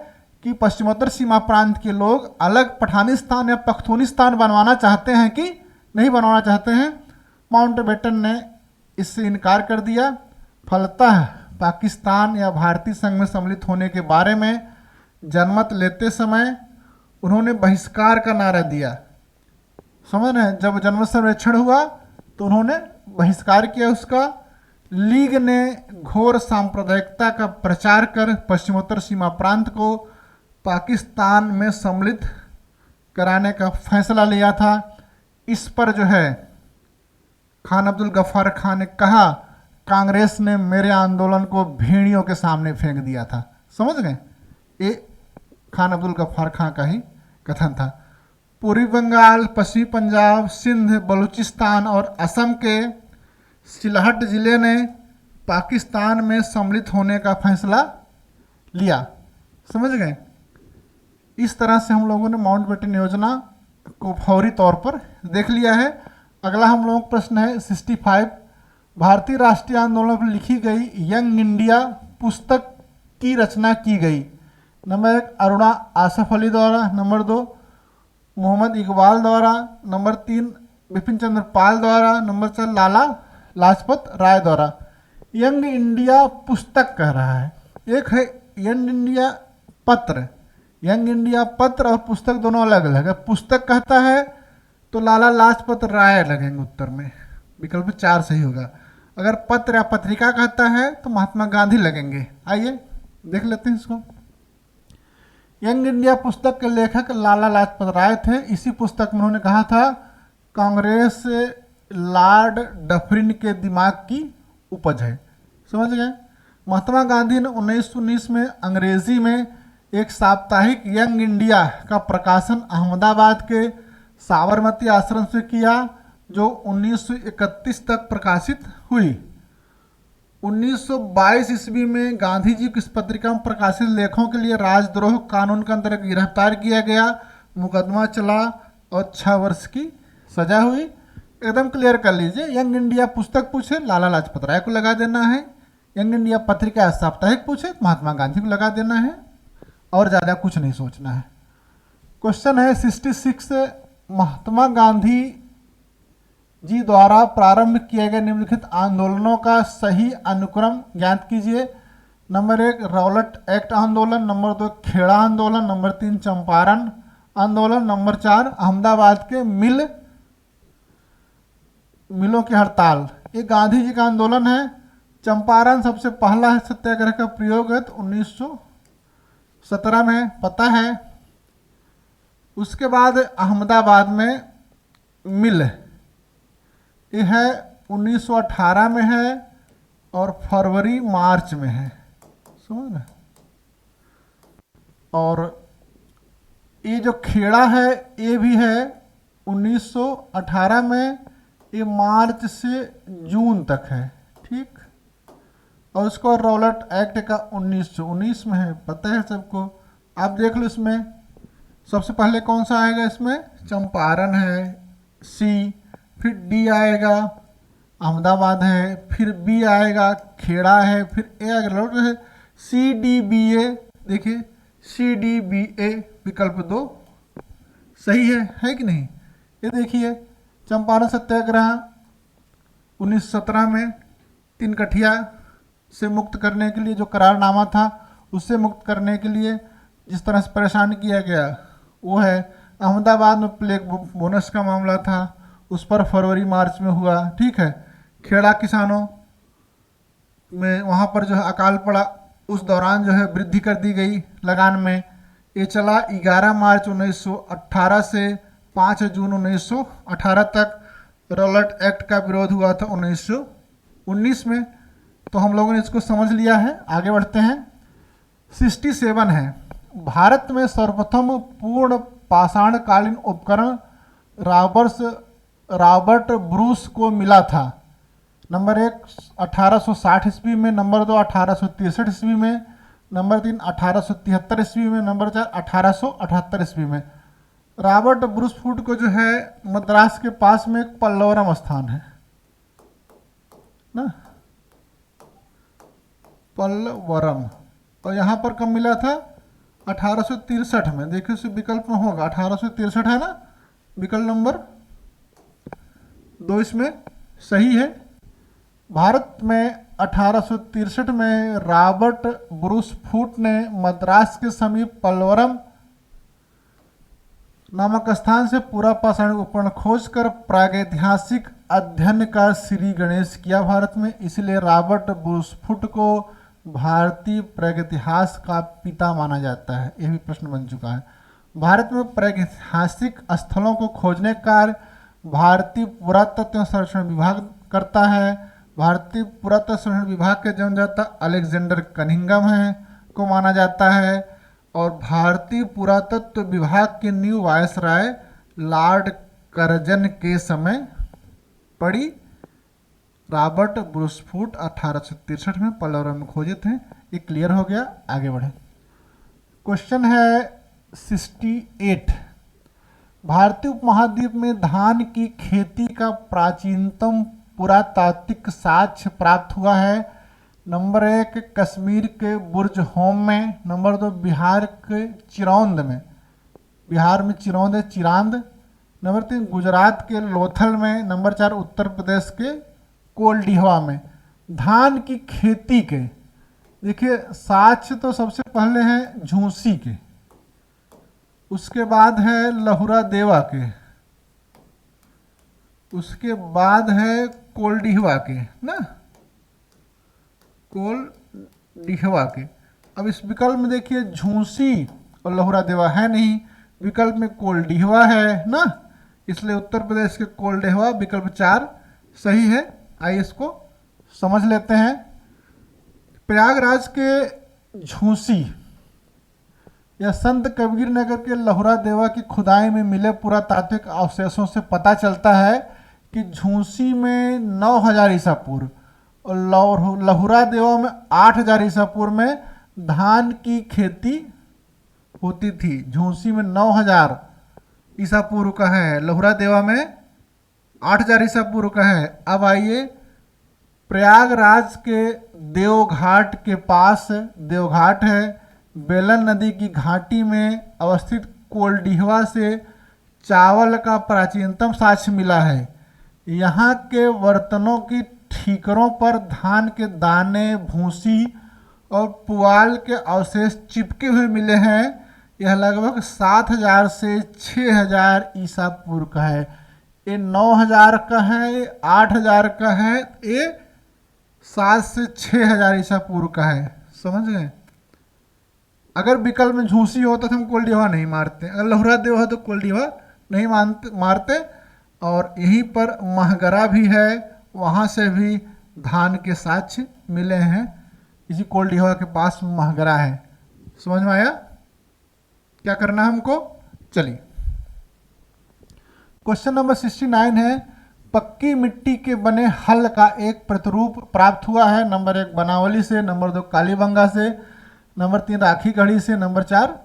कि पश्चिमोत्तर सीमा प्रांत के लोग अलग पठानिस्तान या पख्तूनिस्तान बनवाना चाहते हैं कि नहीं बनवाना चाहते हैं। माउंटबेटन ने इससे इनकार कर दिया। फलतः पाकिस्तान या भारतीय संघ में सम्मिलित होने के बारे में जनमत लेते समय उन्होंने बहिष्कार का नारा दिया। समझ रहे हैं? जब जनमत सर्वेक्षण हुआ तो उन्होंने बहिष्कार किया उसका। लीग ने घोर सांप्रदायिकता का प्रचार कर पश्चिमोत्तर सीमा प्रांत को पाकिस्तान में सम्मिलित कराने का फैसला लिया था। इस पर जो है खान अब्दुल गफ्फार खान ने कहा, कांग्रेस ने मेरे आंदोलन को भेड़ियों के सामने फेंक दिया था। समझ गए? ये खान अब्दुल गफ्फार खान का ही कथन था। पूर्वी बंगाल, पश्चिमी पंजाब, सिंध, बलूचिस्तान और असम के सिलहट जिले ने पाकिस्तान में सम्मिलित होने का फैसला लिया। समझ गए? इस तरह से हम लोगों ने माउंटबेटन योजना को फौरी तौर पर देख लिया है। अगला हम लोगों का प्रश्न है 65। भारतीय राष्ट्रीय आंदोलन पर लिखी गई यंग इंडिया पुस्तक की रचना की गई। नंबर 1 अरुणा आसफ अली द्वारा, नंबर 2 मोहम्मद इकबाल द्वारा, नंबर 3 बिपिन चंद्र पाल द्वारा, नंबर 4 लाला लाजपत राय द्वारा। यंग इंडिया पुस्तक कह रहा है, एक है यंग इंडिया पत्र। यंग इंडिया पत्र और पुस्तक दोनों अलग अलग है। पुस्तक कहता है तो लाला लाजपत राय लगेंगे उत्तर में, विकल्प 4 सही होगा। अगर पत्र या पत्रिका कहता है तो महात्मा गांधी लगेंगे। आइए देख लेते हैं इसको। यंग इंडिया पुस्तक के लेखक लाला लाजपत राय थे। इसी पुस्तक में उन्होंने कहा था कांग्रेस लॉर्ड डफरिन के दिमाग की उपज है। समझ गए। महात्मा गांधी ने 1919 में अंग्रेजी में एक साप्ताहिक यंग इंडिया का प्रकाशन अहमदाबाद के साबरमती आश्रम से किया, जो 1931 तक प्रकाशित हुई। 1922 ईस्वी में गांधी जी की इस पत्रिका में प्रकाशित लेखों के लिए राजद्रोह कानून के अंतर्गत गिरफ्तार किया गया, मुकदमा चला और 6 वर्ष की सजा हुई। एकदम क्लियर कर लीजिए, यंग इंडिया पुस्तक पूछे लाला लाजपत राय को लगा देना है, यंग इंडिया पत्रिका साप्ताहिक पूछे महात्मा गांधी को लगा देना है, और ज़्यादा कुछ नहीं सोचना है। क्वेश्चन है 66, महात्मा गांधी जी द्वारा प्रारंभ किए गए निम्नलिखित आंदोलनों का सही अनुक्रम ज्ञात कीजिए। नंबर 1 रॉलेट एक्ट आंदोलन, नंबर 2 खेड़ा आंदोलन, नंबर 3 चंपारण आंदोलन, नंबर 4 अहमदाबाद के मिलों की हड़ताल। ये गांधी जी का आंदोलन है। चंपारण सबसे पहला है सत्याग्रह का प्रयोग है, तो 1917 में पता है। उसके बाद अहमदाबाद में मिल, ये है 1918 में है और फरवरी मार्च में है, समझ ना। और ये जो खेड़ा है ये भी है 1918 में, ये मार्च से जून तक है, ठीक। और उसको रॉलेट एक्ट का 1919 में है, पता है सबको। आप देख लो, इसमें सबसे पहले कौन सा आएगा, इसमें चंपारण है, सी, फिर डी आएगा अहमदाबाद है, फिर बी आएगा खेड़ा है, फिर ए आएगा है सी डी बी ए। देखिए सी डी बी ए विकल्प 2 सही है कि नहीं। ये देखिए चंपारण सत्याग्रह 1917 में 3 कठिया से मुक्त करने के लिए, जो करारनामा था उससे मुक्त करने के लिए जिस तरह से परेशान किया गया वो है। अहमदाबाद में प्लेग बोनस का मामला था, उस पर फरवरी मार्च में हुआ, ठीक है। खेड़ा किसानों में वहाँ पर जो है अकाल पड़ा, उस दौरान जो है वृद्धि कर दी गई लगान में। ये चला 11 मार्च 1918 से 5 जून 1918 तक। रॉलेट एक्ट का विरोध हुआ था 1919 में। तो हम लोगों ने इसको समझ लिया है, आगे बढ़ते हैं। 67 है, भारत में सर्वप्रथम पूर्ण पाषाणकालीन उपकरण रॉबर्ट ब्रूस को मिला था। नंबर 1 1860 ईस्वी में, नंबर 2 1863 ईस्वी में, नंबर 3 1873 ईस्वी में, नंबर 4 1878 ईस्वी में। रॉबर्ट ब्रूस फूड को जो है मद्रास के पास में एक पल्लवरम स्थान है ना, पल्लवरम, और यहाँ पर कब मिला था 1863 में। देखिए उस विकल्प में होगा 1863 है ना, विकल्प नंबर 2 इसमें सही है। भारत में 1863 में रॉबर्ट ब्रूस फूट ने मद्रास के समीप पल्लवरम नामक स्थान से पूरा पाषाण उपकरण खोजकर प्रागैतिहासिक अध्ययन का श्री गणेश किया भारत में। इसलिए रॉबर्ट ब्रूस फूट को भारतीय प्रागैतिहास का पिता माना जाता है। यह भी प्रश्न बन चुका है। भारत में प्रागैतिहासिक स्थलों को खोजने का कार्य भारतीय पुरातत्व सर्वेक्षण विभाग करता है। भारतीय पुरातत्व सर्वेक्षण विभाग के जन्मदाता अलेक्जेंडर कनिंघम है को माना जाता है, और भारतीय पुरातत्व विभाग के न्यू वायसराय लॉर्ड कर्जन के समय पड़ी। रॉबर्ट ब्रूस फूट 1863 में पल्लवरम में खोजे थे। ये क्लियर हो गया, आगे बढ़े। क्वेश्चन है 68, भारतीय उपमहाद्वीप में धान की खेती का प्राचीनतम पुरातात्विक साक्ष्य प्राप्त हुआ है। नंबर 1 कश्मीर के बुर्ज होम में, नंबर 2 बिहार के चिरौंद में, बिहार में चिरौंद है चिरांद, नंबर 3 गुजरात के लोथल में, नंबर 4 उत्तर प्रदेश के कोलडीहवा में। धान की खेती के देखिए साक्ष्य तो सबसे पहले हैं झूंसी के, उसके बाद है लहुरा देवा के, उसके बाद है कोलडीहवा के ना, कोलडीहवा के। अब इस विकल्प में देखिए झूंसी और लहुरा देवा है नहीं, विकल्प में कोलडीहवा है ना, इसलिए उत्तर प्रदेश के कोलडीहवा विकल्प 4 सही है। आइए इसको समझ लेते हैं। प्रयागराज के झूसी या संत कबीर नगर के लहुरा देवा की खुदाई में मिले पुरातात्विक अवशेषों से पता चलता है कि झूसी में 9000 ईसा पूर्व और लहुरा देवा में 8000 ईसा पूर्व में धान की खेती होती थी। झूसी में 9000 ईसा पूर्व का है, लहुरा देवा में 8000 ईसा पूर्व का है। अब आइए प्रयागराज के देवघाट के पास, देवघाट है, बेलन नदी की घाटी में अवस्थित कोल्डिहवा से चावल का प्राचीनतम साक्ष्य मिला है। यहाँ के बर्तनों की ठीकरों पर धान के दाने, भूसी और पुआल के अवशेष चिपके हुए मिले हैं। यह लगभग 7000 से 6000 ईसा पूर्व का है। ये 9000 का है, ये 8000 का है, ये 7 से 6000 ईसा पूर्व का है। समझ गए? अगर विकल्प में झूसी होता तो हम कोल्डिहवा नहीं मारते, अगर लहुरा देवा हो तो कोल्डिहवा नहीं मारते। और यहीं पर महगरा भी है, वहाँ से भी धान के साक्ष्य मिले हैं। इसी कोल्डिहवा के पास महगरा है। समझ में आया? क्या करना है हमको? चलिए, क्वेश्चन नंबर 69 है, पक्की मिट्टी के बने हल का एक प्रतिरूप प्राप्त हुआ है। नंबर 1 बनावली से, नंबर 2 कालीबंगा से, नंबर 3 राखी गढ़ी से, नंबर 4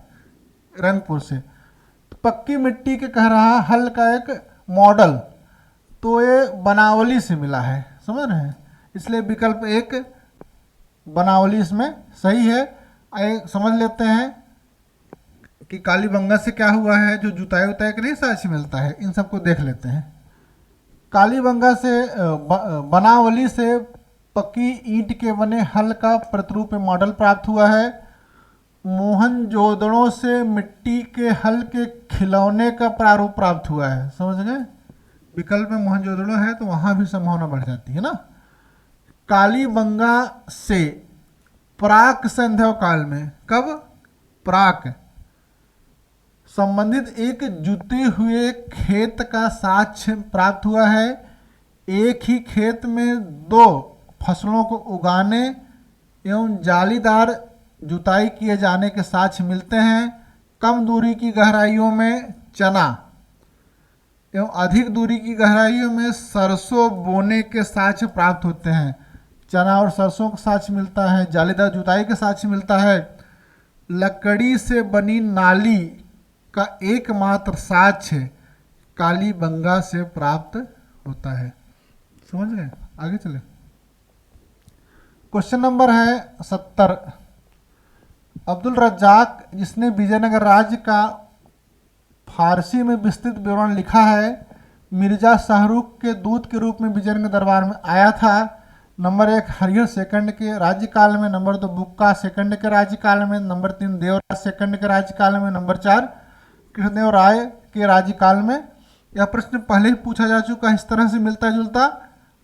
रंगपुर से। तो पक्की मिट्टी के कह रहा हल का एक मॉडल, तो ये बनावली से मिला है। समझ रहे हैं? इसलिए विकल्प 1 बनावली इसमें सही है। आइए समझ लेते हैं कि कालीबंगा से क्या हुआ है, जो जुताई उताई के नहीं साक्ष्य मिलता है, इन सबको देख लेते हैं। कालीबंगा से बनावली से पक्की ईंट के बने हल का प्रतिरूप मॉडल प्राप्त हुआ है। मोहनजोदड़ो से मिट्टी के हल के खिलौने का प्रारूप प्राप्त हुआ है। समझ गए? विकल्प में मोहनजोदड़ो है तो वहाँ भी संभावना बढ़ जाती है ना। कालीबंगा से प्राक संध्या काल में, कब? प्राक संबंधित एक जुते हुए खेत का साक्ष्य प्राप्त हुआ है। एक ही खेत में 2 फसलों को उगाने एवं जालीदार जुताई किए जाने के साक्ष्य मिलते हैं। कम दूरी की गहराइयों में चना एवं अधिक दूरी की गहराइयों में सरसों बोने के साक्ष्य प्राप्त होते हैं। चना और सरसों का साक्ष्य मिलता है, जालीदार जुताई का साक्ष्य मिलता है। लकड़ी से बनी नाली का एकमात्र साक्ष्य कालीबंगा से प्राप्त होता है। समझ गए? आगे चले। क्वेश्चन नंबर है 70, अब्दुल रज्जाक जिसने विजयनगर राज्य का फारसी में विस्तृत विवरण लिखा है, मिर्जा शाहरुख के दूत के रूप में विजयनगर दरबार में आया था। नंबर 1 हरिहर सेकंड के राज्यकाल में, नंबर 2 बुक्का सेकंड के राज्यकाल में, नंबर 3 देवराज सेकंड के राज्यकाल में, नंबर 4 कृष्णदेव राय के राज्यकाल में। यह प्रश्न पहले ही पूछा जा चुका है, इस तरह से मिलता जुलता,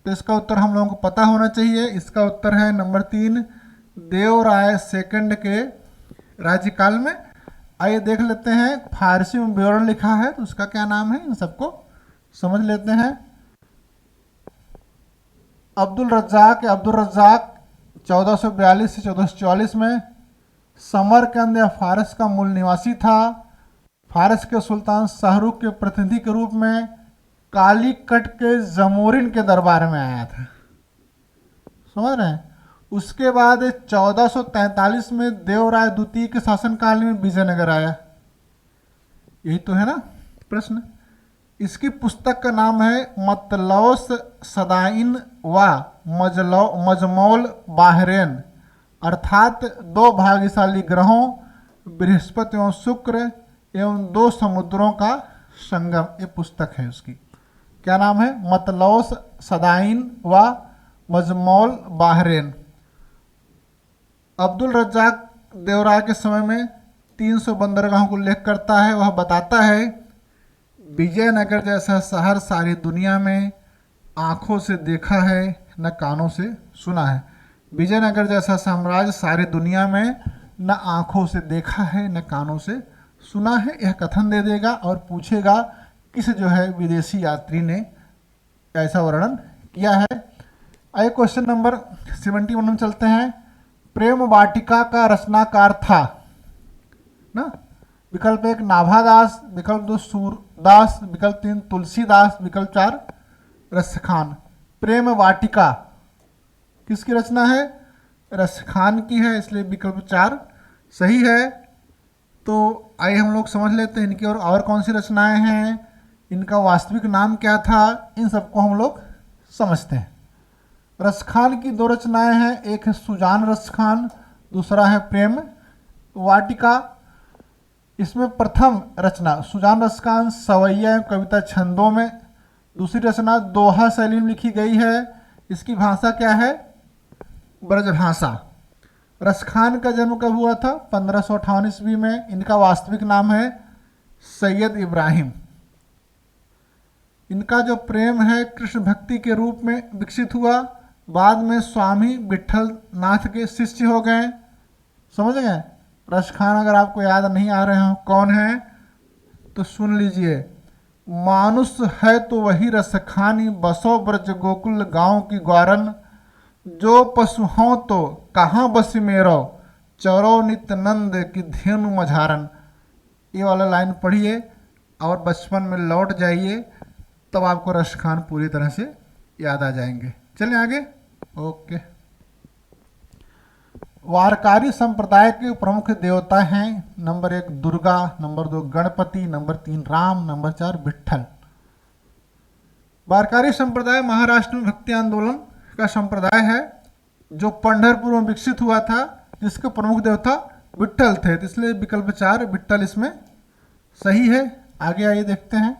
तो इसका उत्तर हम लोगों को पता होना चाहिए। इसका उत्तर है नंबर 3 देवराय सेकंड के राज्यकाल में। आइए देख लेते हैं, फारसी में विवरण लिखा है तो उसका क्या नाम है, इन सबको समझ लेते हैं। अब्दुल रज्जाक 1442 से 1444 में समरकंद या फारस का मूल निवासी था। फारस के सुल्तान शाहरुख के प्रतिनिधि के रूप में कालीकट के जमोरिन के दरबार में आया था। समझ रहे हैं? उसके बाद 1443 में देवराय द्वितीय के शासनकाल में विजयनगर आया। यही तो है ना प्रश्न। इसकी पुस्तक का नाम है मतलौस सदाइन व मजमौल बाहरेन, अर्थात 2 भाग्यशाली ग्रहों बृहस्पति एवं शुक्र एवं 2 समुद्रों का संगम। ये पुस्तक है उसकी। क्या नाम है? मतलौस सदाइन व मजमौल बाहरेन। अब्दुल रज्जाक देवराय के समय में 300 बंदरगाहों को उल्लेख करता है। वह बताता है विजयनगर जैसा शहर सारी दुनिया में आँखों से देखा है न कानों से सुना है। विजयनगर जैसा साम्राज्य सारी दुनिया में न आँखों से देखा है न कानों से सुना है। यह कथन दे देगा और पूछेगा किस जो है विदेशी यात्री ने ऐसा वर्णन किया है। आइए क्वेश्चन नंबर 71 में चलते हैं। प्रेम वाटिका का रचनाकार था ना। विकल्प 1 नाभादास, विकल्प 2 सूरदास, विकल्प 3 तुलसीदास, विकल्प 4 रसखान। प्रेम वाटिका किसकी रचना है? रसखान की है, इसलिए विकल्प 4 सही है। तो आइए हम लोग समझ लेते हैं इनकी और कौन सी रचनाएं हैं, इनका वास्तविक नाम क्या था, इन सबको हम लोग समझते हैं। रसखान की 2 रचनाएं हैं, एक है सुजान रसखान, दूसरा है प्रेम वाटिका। इसमें प्रथम रचना सुजान रसखान सवैया एवं कविता छंदों में, दूसरी रचना दोहा शैली में लिखी गई है। इसकी भाषा क्या है? ब्रजभाषा। रसखान का जन्म कब हुआ था? 1558 ईस्वी में। इनका वास्तविक नाम है सैयद इब्राहिम। इनका जो प्रेम है कृष्ण भक्ति के रूप में विकसित हुआ, बाद में स्वामी विठल नाथ के शिष्य हो गए। समझ गए? रसखान अगर आपको याद नहीं आ रहे हो कौन है तो सुन लीजिए। मानुष है तो वही रसखानी, बसो ब्रज गोकुल गांव की ग्वारन, जो पशु हों तो कहाँ बस मेरो, चरो नित्यानंद की धेनु मझारन। ये वाला लाइन पढ़िए और बचपन में लौट जाइए, तब आपको रसखान पूरी तरह से याद आ जाएंगे। चलें आगे। ओके। वारकारी संप्रदाय के प्रमुख देवता हैं। Number 1 Durga, number 2 Ganapati, number 3 Ram, number 4 Vitthal. Warkari संप्रदाय महाराष्ट्र में भक्ति आंदोलन का संप्रदाय है जो पंढरपुर में विकसित हुआ था, जिसके प्रमुख देवता विट्ठल थे, तो इसलिए विकल्प 4 विट्ठल इसमें सही है। आगे आइए देखते हैं।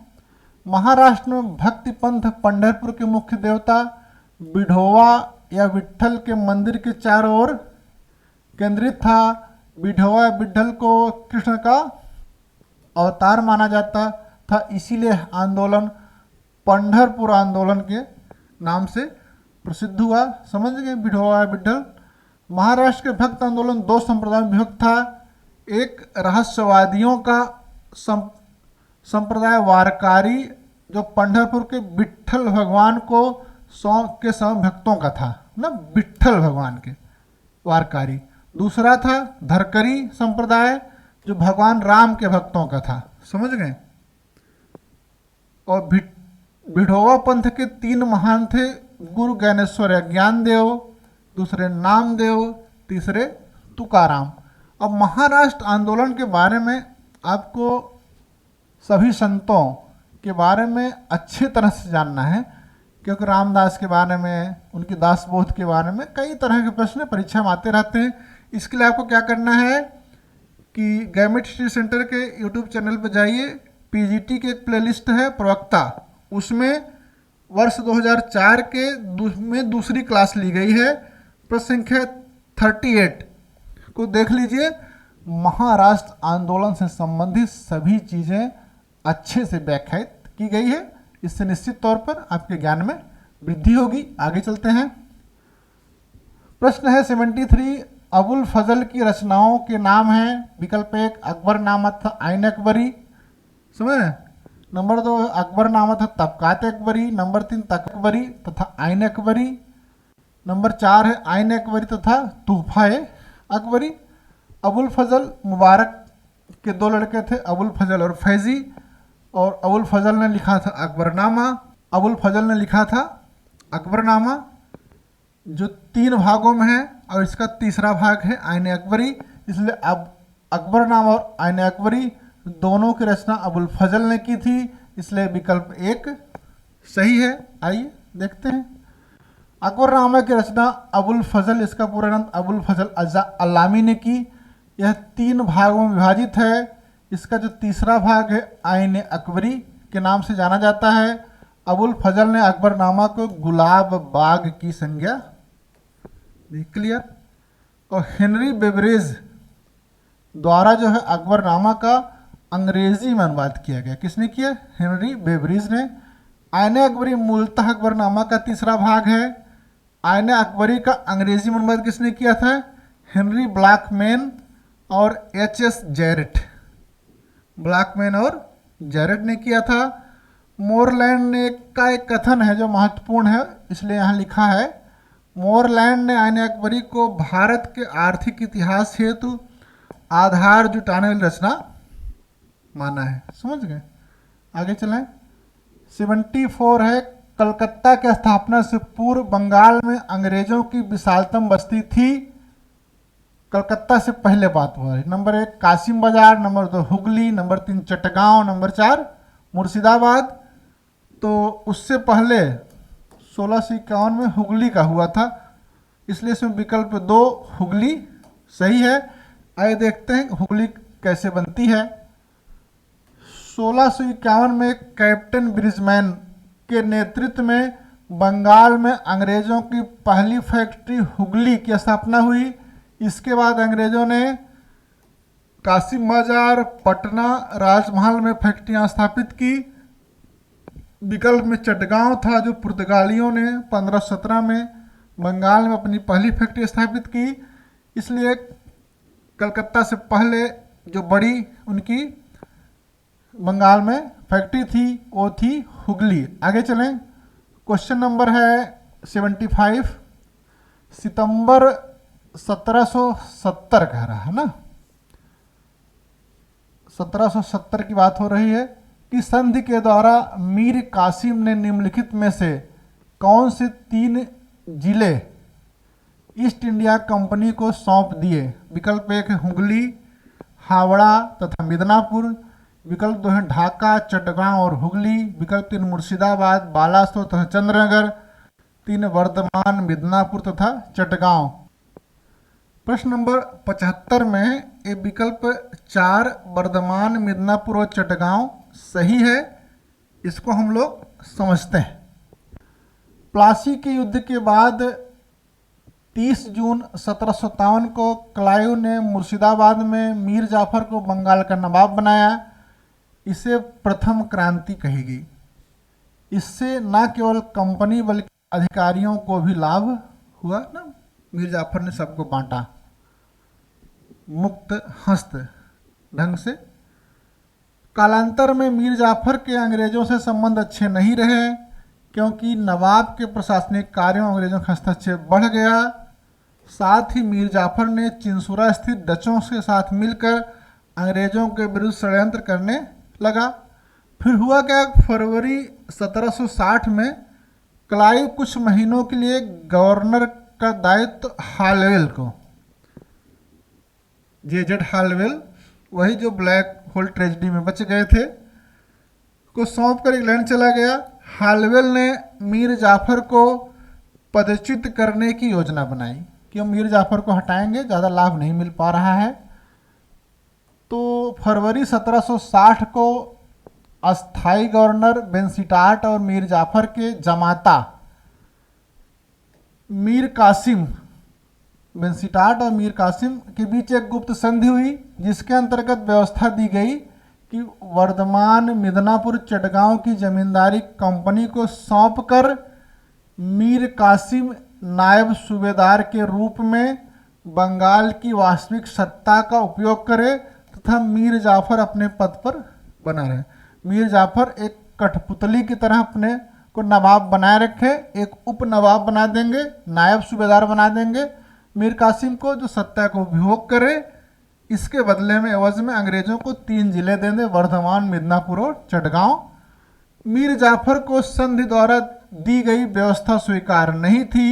महाराष्ट्र में भक्ति पंथ पंढरपुर के मुख्य देवता विठोवा या विट्ठल के मंदिर के चारों ओर केंद्रित था। विठोवा विट्ठल को कृष्ण का अवतार माना जाता था, इसीलिए आंदोलन पंढरपुर आंदोलन के नाम से प्रसिद्ध हुआ। समझ गए? विठोवा विट्ठल। महाराष्ट्र के भक्त आंदोलन 2 संप्रदाय में विभक्त था। एक रहस्यवादियों का संप्रदाय वारकारी, जो पंढरपुर के विट्ठल भगवान को के समय भक्तों का था ना, विट्ठल भगवान के वारकारी। दूसरा था धरकरी संप्रदाय, जो भगवान राम के भक्तों का था। समझ गए? और विठोवा पंथ के 3 महान थे, गुरु ज्ञानेश्वर ज्ञानदेव, दूसरे नामदेव, तीसरे तुकाराम। अब महाराष्ट्र आंदोलन के बारे में आपको सभी संतों के बारे में अच्छी तरह से जानना है, क्योंकि रामदास के बारे में, उनकी दासबोध के बारे में कई तरह के प्रश्न परीक्षा में आते रहते हैं। इसके लिए आपको क्या करना है कि गवर्नमेंट स्टडी सेंटर के यूट्यूब चैनल पर जाइए, पीजीटी की एक प्लेलिस्ट है प्रवक्ता, उसमें वर्ष 2004 के में दूसरी क्लास ली गई है, प्रश्न संख्या 38 को देख लीजिए। महाराष्ट्र आंदोलन से संबंधित सभी चीज़ें अच्छे से व्याख्यायित की गई है। इससे निश्चित तौर पर आपके ज्ञान में वृद्धि होगी। आगे चलते हैं। प्रश्न है 73। अबुल फजल की रचनाओं के नाम हैं। विकल्प 1 अकबरनामा था आइन अकबरी, समझ। नंबर 2 अकबरनामा था तबकात अकबरी, नंबर 3 तक अकबरी तथा आइन अकबरी, नंबर 4 है आइन अकबरी तथा तूफा अकबरी। अबुल फजल मुबारक के 2 लड़के थे, अबुल फजल और फैजी, और अबुल फजल ने लिखा था अकबरनामा, अबुल फजल ने लिखा था अकबरनामा, जो 3 भागों में है, और इसका तीसरा भाग है आइन अकबरी। इसलिए अब अकबरनामा और आइन अकबरी दोनों की रचना अबुल फजल ने की थी, इसलिए विकल्प 1 सही है। आइए देखते हैं। अकबरनामा की रचना अबुल फजल, इसका पूरा नाम अबुल फजल अल्लामी ने की। यह 3 भागों में विभाजित है। इसका जो तीसरा भाग है आइन अकबरी के नाम से जाना जाता है। अबुल फजल ने अकबरनामा को गुलाब बाग की संज्ञा दी। क्लियर? और हेनरी बेवरेज द्वारा जो है अकबरनामा का अंग्रेजी में अनुवाद किया गया। किसने किया? हेनरी बेवरेज ने। आइन अकबरी मूलतः अकबरनामा का तीसरा भाग है। आइन अकबरी का अंग्रेजी में अनुवाद किसने किया था? हेनरी ब्लैकमैन और एच.एस. जैरेट। ब्लैकमैन और जैरेट ने किया था। मोरलैंड ने का एक कथन है जो महत्वपूर्ण है, इसलिए यहाँ लिखा है, मोरलैंड ने आईन अकबरी को भारत के आर्थिक इतिहास हेतु आधार जुटाने वाली रचना माना है। समझ गए? आगे चलें। 74 है, कलकत्ता की स्थापना से पूर्व बंगाल में अंग्रेजों की विशालतम बस्ती थी। कलकत्ता से पहले बात हो रही। नंबर 1 कासिम बाजार, number 2 Hooghly, number 3 Chittagong, number 4 Murshidabad. तो उससे पहले 1651 में हुगली का हुआ था, इसलिए इसमें विकल्प 2 हुगली सही है। आइए देखते हैं हुगली कैसे बनती है। 1651 में कैप्टन ब्रिजमैन के नेतृत्व में बंगाल में अंग्रेजों की पहली फैक्ट्री हुगली की स्थापना हुई। इसके बाद अंग्रेजों ने कासिम बाजार, पटना, राजमहल में फैक्ट्रियां स्थापित की। विकल्प में चटगांव था जो पुर्तगालियों ने 1517 में बंगाल में अपनी पहली फैक्ट्री स्थापित की, इसलिए कलकत्ता से पहले जो बड़ी उनकी बंगाल में फैक्ट्री थी वो थी हुगली। आगे चलें। क्वेश्चन नंबर है 75। सितंबर 1770 कह रहा है ना, 1770 की बात हो रही है कि संधि के द्वारा मीर कासिम ने निम्नलिखित में से कौन से 3 जिले ईस्ट इंडिया कंपनी को सौंप दिए। विकल्प 1 है हुगली, हावड़ा तथा मिदनापुर। विकल्प 2 है ढाका, चटगांव और हुगली। विकल्प 3 मुर्शिदाबाद, बालासोर तथा चंद्रनगर। 3 वर्धमान, मिदनापुर तथा चटगांव। प्रश्न नंबर 75 में ये विकल्प 4 वर्धमान, मिदनापुर और चटगांव सही है। इसको हम लोग समझते हैं। प्लासी के युद्ध के बाद 30 जून 1757 को क्लाइव ने मुर्शिदाबाद में मीर जाफर को बंगाल का नवाब बनाया। इसे प्रथम क्रांति कही गई। इससे न केवल कंपनी बल्कि अधिकारियों को भी लाभ हुआ ना, मीर जाफर ने सबको बांटा मुक्त हस्त ढंग से। कालांतर में मीर जाफर के अंग्रेजों से संबंध अच्छे नहीं रहे, क्योंकि नवाब के प्रशासनिक कार्यों में अंग्रेजों का हस्तक्षेप बढ़ गया। साथ ही मीर जाफर ने चिंसुरा स्थित डचों के साथ मिलकर अंग्रेजों के विरुद्ध षड्यंत्र करने लगा। फिर हुआ क्या, फरवरी 1760 में क्लाइव कुछ महीनों के लिए गवर्नर का दायित्व हालवेल को, जेजेड हालवेल, वही जो ब्लैक होल ट्रेजेडी में बच गए थे, को सौंप कर इंग्लैंड चला गया। हालवेल ने मीर जाफर को पदच्युत करने की योजना बनाई कि हम मीर जाफर को हटाएंगे, ज़्यादा लाभ नहीं मिल पा रहा है। तो फरवरी 1760 को अस्थाई गवर्नर बेंसिटाट और मीर जाफर के जमाता मीर कासिम, बेंसिटाट और मीर कासिम के बीच एक गुप्त संधि हुई, जिसके अंतर्गत व्यवस्था दी गई कि वर्धमान, मिदनापुर, चटगांव की जमींदारी कंपनी को सौंपकर मीर कासिम नायब सूबेदार के रूप में बंगाल की वास्तविक सत्ता का उपयोग करे तथा मीर जाफर अपने पद पर बना रहे। मीर जाफर एक कठपुतली की तरह अपने को नवाब बनाए रखे, एक उप नवाब बना देंगे, नायब सूबेदार बना देंगे मीर कासिम को, जो सत्ता को उपभोग करे। इसके बदले में एवज में अंग्रेजों को 3 जिले दे दें, वर्धमान, मिदनापुर और चटगांव। मीर जाफर को संधि द्वारा दी गई व्यवस्था स्वीकार नहीं थी,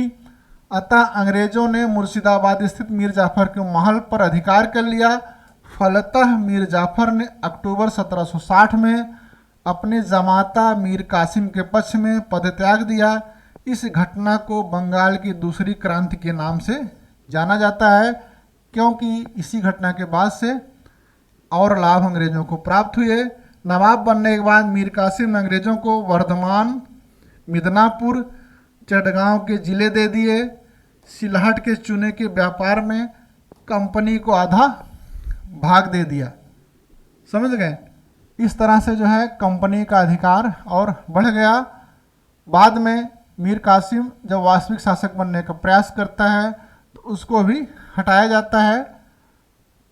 अतः अंग्रेजों ने मुर्शिदाबाद स्थित मीर जाफर के महल पर अधिकार कर लिया। फलतः मीर जाफर ने अक्टूबर 1760 में अपने जमाता मीर कासिम के पक्ष में पदत्याग दिया। इस घटना को बंगाल की दूसरी क्रांति के नाम से जाना जाता है, क्योंकि इसी घटना के बाद से और लाभ अंग्रेजों को प्राप्त हुए। नवाब बनने के बाद मीर कासिम ने अंग्रेजों को वर्धमान, मिदनापुर, चटगांव के जिले दे दिए। सिलहट के चूने के व्यापार में कंपनी को आधा भाग दे दिया। समझ गए? इस तरह से जो है कंपनी का अधिकार और बढ़ गया। बाद में मीर कासिम जब वास्तविक शासक बनने का प्रयास करता है तो उसको भी हटाया जाता है।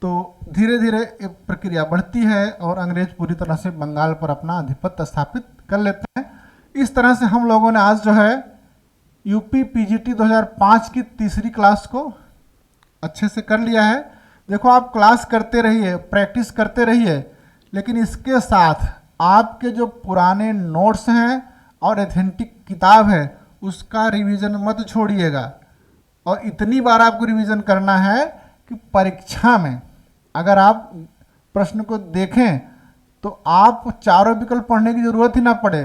तो धीरे धीरे एक प्रक्रिया बढ़ती है और अंग्रेज पूरी तरह से बंगाल पर अपना आधिपत्य स्थापित कर लेते हैं। इस तरह से हम लोगों ने आज जो है यूपी पीजीटी 2005 की तीसरी क्लास को अच्छे से कर लिया है। देखो, आप क्लास करते रहिए, प्रैक्टिस करते रहिए, लेकिन इसके साथ आपके जो पुराने नोट्स हैं और एथेंटिक किताब है उसका रिवीजन मत छोड़िएगा। और इतनी बार आपको रिवीजन करना है कि परीक्षा में अगर आप प्रश्न को देखें तो आप चारों विकल्प पढ़ने की ज़रूरत ही ना पड़े,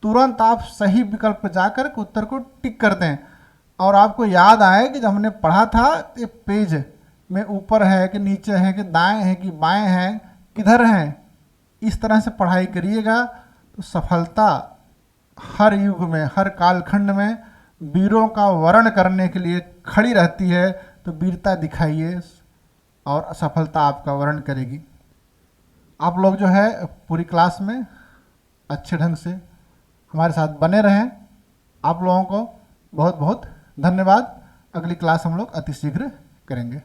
तुरंत आप सही विकल्प पर जाकर के उत्तर को टिक कर दें और आपको याद आए कि जब हमने पढ़ा था ये पेज में ऊपर है कि नीचे है कि दाएं है कि बाएं है, किधर है। इस तरह से पढ़ाई करिएगा तो सफलता हर युग में, हर कालखंड में वीरों का वर्ण करने के लिए खड़ी रहती है। तो वीरता दिखाइए और सफलता आपका वर्ण करेगी। आप लोग जो है पूरी क्लास में अच्छे ढंग से हमारे साथ बने रहें। आप लोगों को बहुत बहुत धन्यवाद। अगली क्लास हम लोग अतिशीघ्र करेंगे।